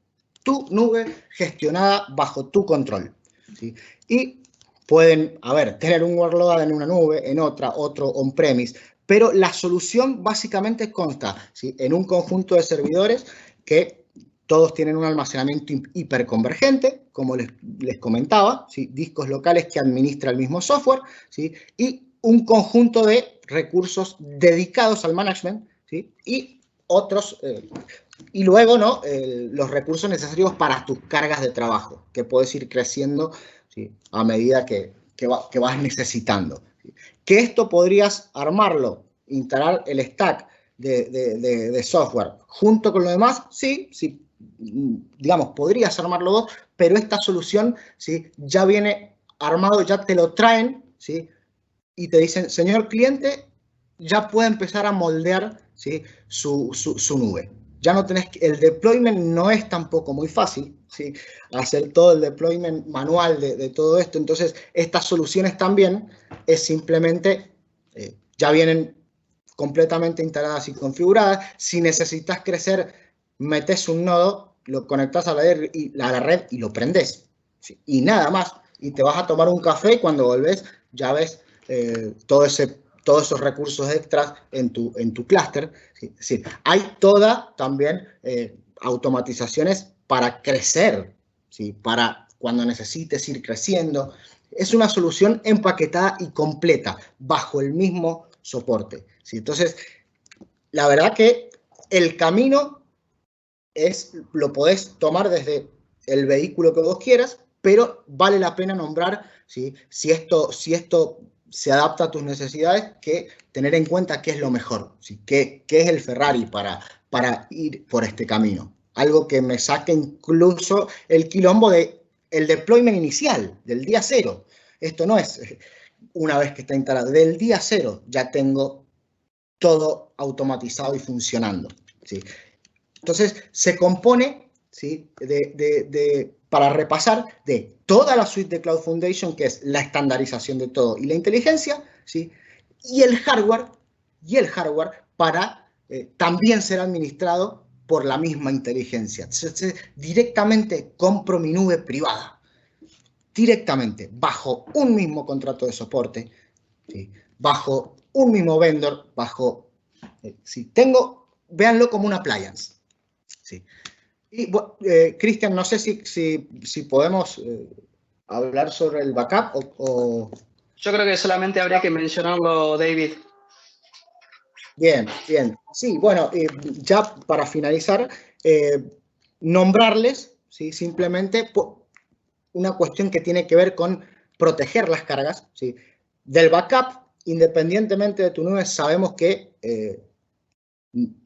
gestionada bajo tu control. ¿Sí? Y pueden, tener un workload en una nube, en otro on-premise, pero la solución básicamente consta, ¿sí? en un conjunto de servidores que todos tienen un almacenamiento hiperconvergente, como les comentaba, ¿sí? discos locales que administra el mismo software, ¿sí? y un conjunto de recursos dedicados al management, ¿sí? y otros, y luego, ¿no? Los recursos necesarios para tus cargas de trabajo, que puedes ir creciendo, ¿sí? a medida que vas necesitando. ¿Sí? Que esto podrías armarlo, instalar el stack de software junto con lo demás, sí, digamos, podrías armarlo vos, pero esta solución, ¿sí? ya viene armado, ya te lo traen, ¿sí? y te dicen, señor cliente, ya puede empezar a moldear, ¿sí? su nube. Ya no tenés el deployment no es tampoco muy fácil, ¿sí? hacer todo el deployment manual de todo esto. Entonces, estas soluciones también es simplemente, ya vienen completamente instaladas y configuradas. Si necesitas crecer, metes un nodo, lo conectas a la red y lo prendes. ¿Sí? Y nada más. Y te vas a tomar un café y cuando volvés ya ves todos esos recursos extras en tu clúster. ¿Sí? Es decir, hay también automatizaciones para crecer, ¿sí? para cuando necesites ir creciendo. Es una solución empaquetada y completa bajo el mismo soporte. ¿Sí? Entonces, la verdad que el camino lo podés tomar desde el vehículo que vos quieras, pero vale la pena nombrar, ¿sí? si esto se adapta a tus necesidades, que tener en cuenta qué es lo mejor, ¿sí? qué es el Ferrari para ir por este camino. Algo que me saque incluso el quilombo del deployment inicial, del día cero. Esto no es una vez que está instalado, del día cero ya tengo todo automatizado y funcionando. ¿Sí? Entonces, se compone, ¿sí? para repasar, de toda la suite de Cloud Foundation, que es la estandarización de todo y la inteligencia, ¿sí? y el hardware para también ser administrado por la misma inteligencia. Entonces, directamente compro mi nube privada, directamente, bajo un mismo contrato de soporte, ¿sí? Bajo un mismo vendor, si tengo, véanlo como una appliance. ¿Sí? Y Cristian, no sé si podemos hablar sobre el backup o... Yo creo que solamente habría que mencionarlo, David. Bien, bien. Sí, bueno, ya para finalizar, nombrarles, ¿sí? Simplemente una cuestión que tiene que ver con proteger las cargas, ¿sí? Del backup, independientemente de tu nube, sabemos que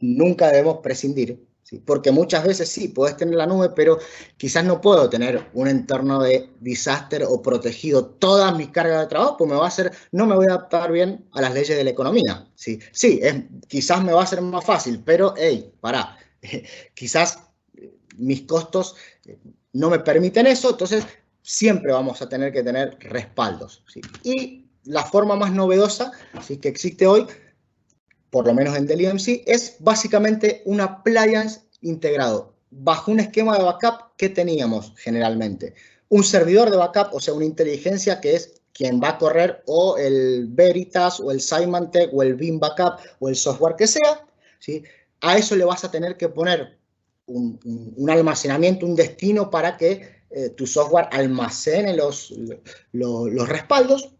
nunca debemos prescindir, ¿sí? Porque muchas veces sí, puedes tener la nube, pero quizás no puedo tener un entorno de disaster o protegido todas mis cargas de trabajo, pues no me voy a adaptar bien a las leyes de la economía. Sí, sí, quizás me va a ser más fácil, pero hey, pará, quizás mis costos no me permiten eso, entonces siempre vamos a tener que tener respaldos, ¿sí? Y la forma más novedosa, ¿sí?, que existe hoy, por lo menos en Dell EMC, es básicamente un appliance integrado bajo un esquema de backup que teníamos generalmente. Un servidor de backup, o sea, una inteligencia que es quien va a correr o el Veritas o el Symantec o el Veeam Backup o el software que sea, ¿sí? A eso le vas a tener que poner un almacenamiento, un destino para que tu software almacene los respaldos,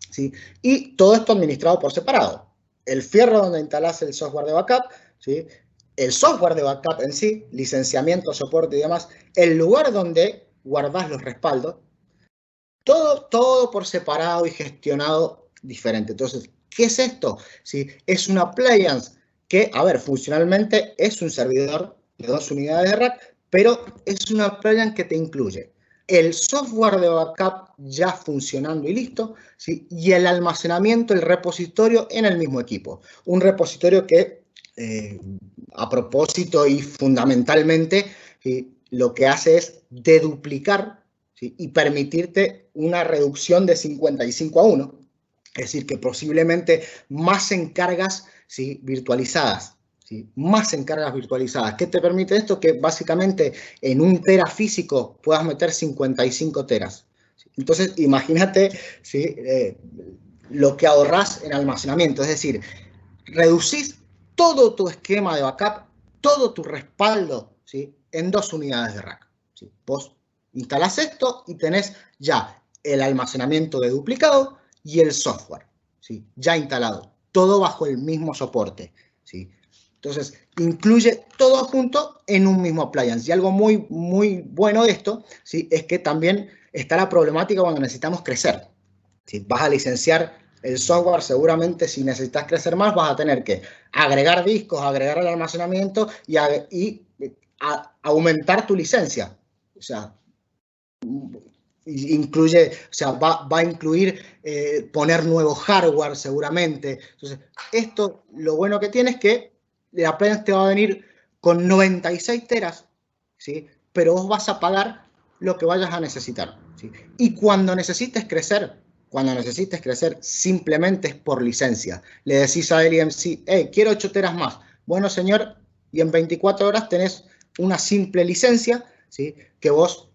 ¿sí? Y todo esto administrado por separado. El fierro donde instalas el software de backup, ¿sí? El software de backup en sí, licenciamiento, soporte y demás, el lugar donde guardas los respaldos, todo por separado y gestionado diferente. Entonces, ¿qué es esto? ¿Sí? Es una appliance que, a ver, funcionalmente es un servidor de 2 unidades de rack, pero es una appliance que te incluye el software de backup ya funcionando y listo, ¿sí? Y el almacenamiento, el repositorio en el mismo equipo. Un repositorio que, a propósito y fundamentalmente, ¿sí?, lo que hace es deduplicar, ¿sí?, y permitirte una reducción de 55-1. Es decir, que posiblemente más en cargas, ¿sí?, virtualizadas. ¿Sí? Más en cargas virtualizadas. ¿Qué te permite esto? Que básicamente en un tera físico puedas meter 55 teras. Entonces, imagínate, ¿sí?, lo que ahorrás en almacenamiento. Es decir, reducís todo tu esquema de backup, todo tu respaldo, ¿sí?, en 2 unidades de rack. ¿Sí? Vos instalás esto y tenés ya el almacenamiento de duplicado y el software, ¿sí?, ya instalado. Todo bajo el mismo soporte. ¿Sí? Entonces, incluye todo junto en un mismo appliance. Y algo muy, muy bueno de esto, ¿sí?, es que también está la problemática cuando necesitamos crecer. Si vas a licenciar el software, seguramente si necesitas crecer más, vas a tener que agregar discos, agregar el almacenamiento y aumentar tu licencia. O sea, incluye, o sea, va a incluir poner nuevo hardware seguramente. Entonces, esto, lo bueno que tiene es que la appliance te va a venir con 96 teras, ¿sí?, pero vos vas a pagar lo que vayas a necesitar, ¿sí? Y cuando necesites crecer, simplemente es por licencia. Le decís a Dell EMC, hey, quiero 8 teras más. Bueno, señor, y en 24 horas tenés una simple licencia, ¿sí?, que vos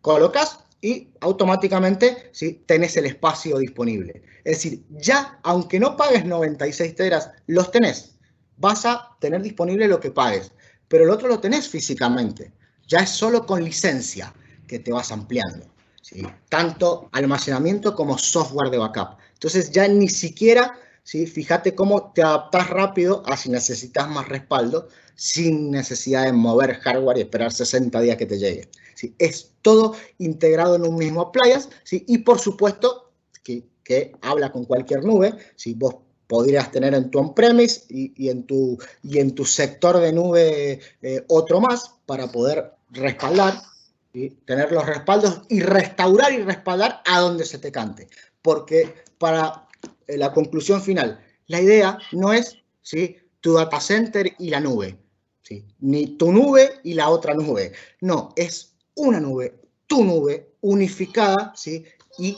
colocas y automáticamente, ¿sí?, tenés el espacio disponible. Es decir, ya, aunque no pagues 96 teras, los tenés. Vas a tener disponible lo que pagues, pero el otro lo tenés físicamente. Ya es solo con licencia que te vas ampliando, ¿sí?, tanto almacenamiento como software de backup. Entonces ya ni siquiera, ¿sí?, fíjate cómo te adaptás rápido a si necesitas más respaldo sin necesidad de mover hardware y esperar 60 días que te llegue. ¿Sí? Es todo integrado en un mismo appliance, ¿sí?, y por supuesto que habla con cualquier nube. ¿Sí? Vos podrías tener en tu on-premise y en tu sector de nube otro más para poder respaldar, ¿sí?, tener los respaldos y restaurar y respaldar a donde se te cante. Porque para la conclusión final, la idea no es, ¿sí?, tu data center y la nube, ¿sí?, ni tu nube y la otra nube. No, es una nube, tu nube unificada, ¿sí?, y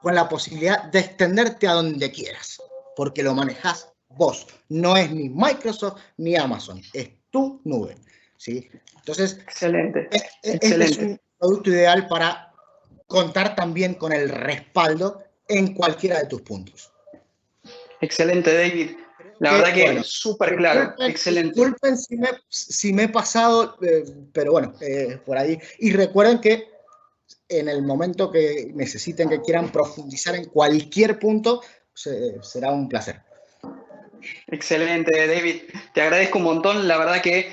con la posibilidad de extenderte a donde quieras, porque lo manejas vos. No es ni Microsoft ni Amazon, es tu nube, ¿sí? Entonces, Excelente, este es excelente. un producto ideal para contar también con el respaldo en cualquiera de tus puntos. Excelente, David. La verdad que bueno, súper claro, excelente. disculpen si me he pasado, pero bueno, por ahí. Y recuerden que en el momento que necesiten, que quieran profundizar en cualquier punto, será un placer. Excelente, David. Te agradezco un montón. La verdad que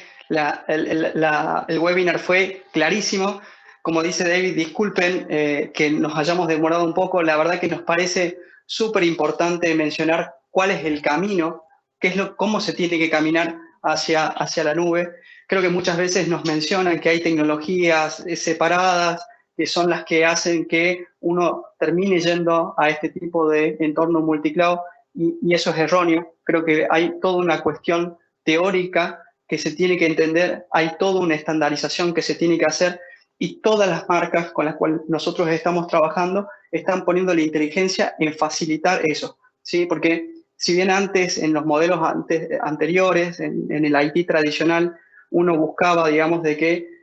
el webinar fue clarísimo. Como dice David, disculpen que nos hayamos demorado un poco. La verdad que nos parece súper importante mencionar cuál es el camino, cómo se tiene que caminar hacia la nube. Creo que muchas veces nos mencionan que hay tecnologías separadas, que son las que hacen que uno termine yendo a este tipo de entorno multicloud. Y eso es erróneo. Creo que hay toda una cuestión teórica que se tiene que entender, hay toda una estandarización que se tiene que hacer y todas las marcas con las cuales nosotros estamos trabajando están poniendo la inteligencia en facilitar eso, ¿sí? Porque si bien antes, en los modelos anteriores, en el IT tradicional, uno buscaba, digamos, de que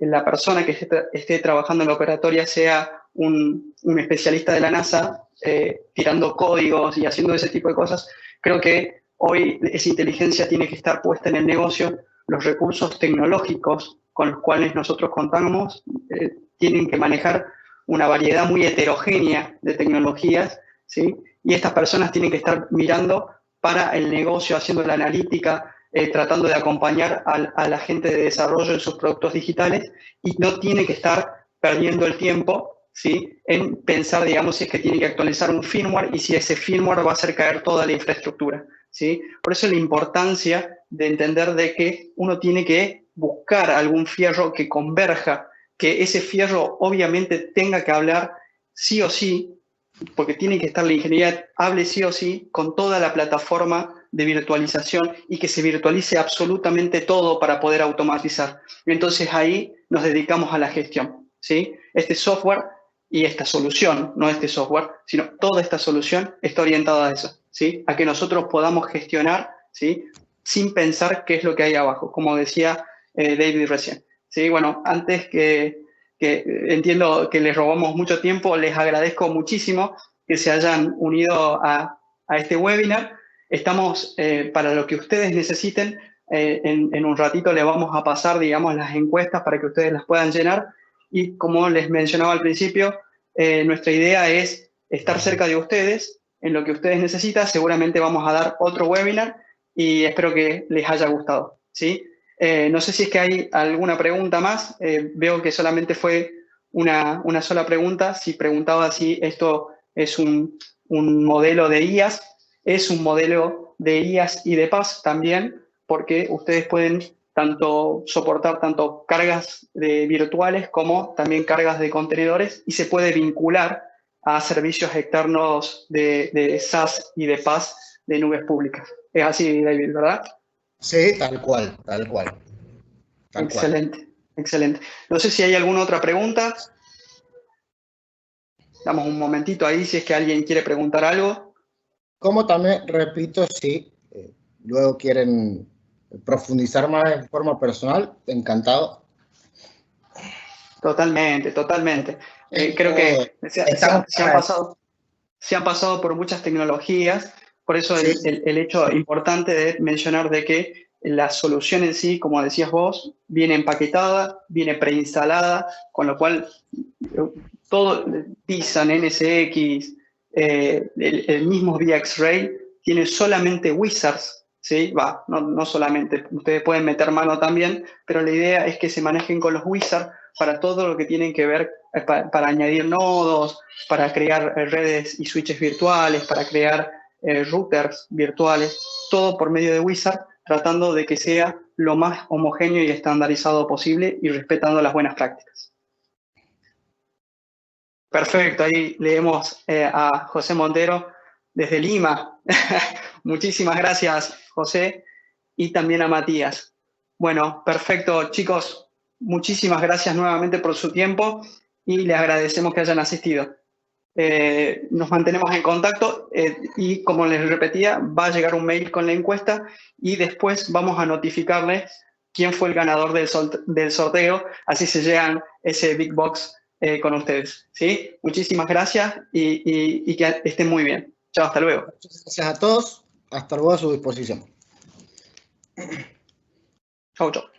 la persona que esté trabajando en la operatoria sea un especialista de la NASA, tirando códigos y haciendo ese tipo de cosas, creo que hoy esa inteligencia tiene que estar puesta en el negocio. Los recursos tecnológicos con los cuales nosotros contamos tienen que manejar una variedad muy heterogénea de tecnologías, ¿sí? Y estas personas tienen que estar mirando para el negocio, haciendo la analítica, tratando de acompañar a la gente de desarrollo en sus productos digitales y no tiene que estar perdiendo el tiempo, ¿sí? En pensar, digamos, si es que tiene que actualizar un firmware y si ese firmware va a hacer caer toda la infraestructura, ¿sí? Por eso la importancia de entender de que uno tiene que buscar algún fierro que converja, que ese fierro obviamente tenga que hablar sí o sí, porque tiene que estar la ingeniería, hable sí o sí con toda la plataforma de virtualización y que se virtualice absolutamente todo para poder automatizar. Entonces ahí nos dedicamos a la gestión, ¿sí? Este software y esta solución, no este software, sino toda esta solución está orientada a eso, ¿sí? A que nosotros podamos gestionar, ¿sí? Sin pensar qué es lo que hay abajo, como decía David recién, ¿sí? Bueno, antes que entiendo que les robamos mucho tiempo, les agradezco muchísimo que se hayan unido a este webinar. Estamos para lo que ustedes necesiten. En un ratito les vamos a pasar, digamos, las encuestas para que ustedes las puedan llenar. Y como les mencionaba al principio, nuestra idea es estar cerca de ustedes en lo que ustedes necesitan. Seguramente vamos a dar otro webinar y espero que les haya gustado, ¿sí? No sé si es que hay alguna pregunta más. Veo que solamente fue una sola pregunta. Si preguntaba si esto es un modelo de IaaS, es un modelo de IaaS y de PaaS también, porque ustedes pueden soportar tanto cargas virtuales como también cargas de contenedores y se puede vincular a servicios externos de SaaS y de PaaS de nubes públicas. Es así, David, ¿verdad? Sí, tal cual, tal cual. Tal Excelente, cual. excelente. No sé si hay alguna otra pregunta. Damos un momentito ahí si es que alguien quiere preguntar algo. Como también, repito, si luego quieren profundizar más en forma personal, encantado. Totalmente, totalmente. Creo que se han pasado por muchas tecnologías, por eso Sí. el hecho importante de mencionar de que la solución en sí, como decías vos, viene empaquetada, viene preinstalada, con lo cual todo, Tisan, NSX, el mismo VxRail tiene solamente wizards, ¿sí? No solamente, ustedes pueden meter mano también, pero la idea es que se manejen con los wizards para todo lo que tienen que ver, para añadir nodos, para crear redes y switches virtuales, para crear routers virtuales, todo por medio de wizard, tratando de que sea lo más homogéneo y estandarizado posible y respetando las buenas prácticas. Perfecto, ahí leemos a José Montero desde Lima. Muchísimas gracias, José, y también a Matías. Bueno, perfecto, chicos. Muchísimas gracias nuevamente por su tiempo y les agradecemos que hayan asistido. nos mantenemos en contacto y, como les repetía, va a llegar un mail con la encuesta y después vamos a notificarles quién fue el ganador del sorteo, así se llegan ese Big Box con ustedes. ¿Sí? Muchísimas gracias y que estén muy bien. Chao, hasta luego. Muchas gracias a todos. Hasta luego, a su disposición. Chau, chau.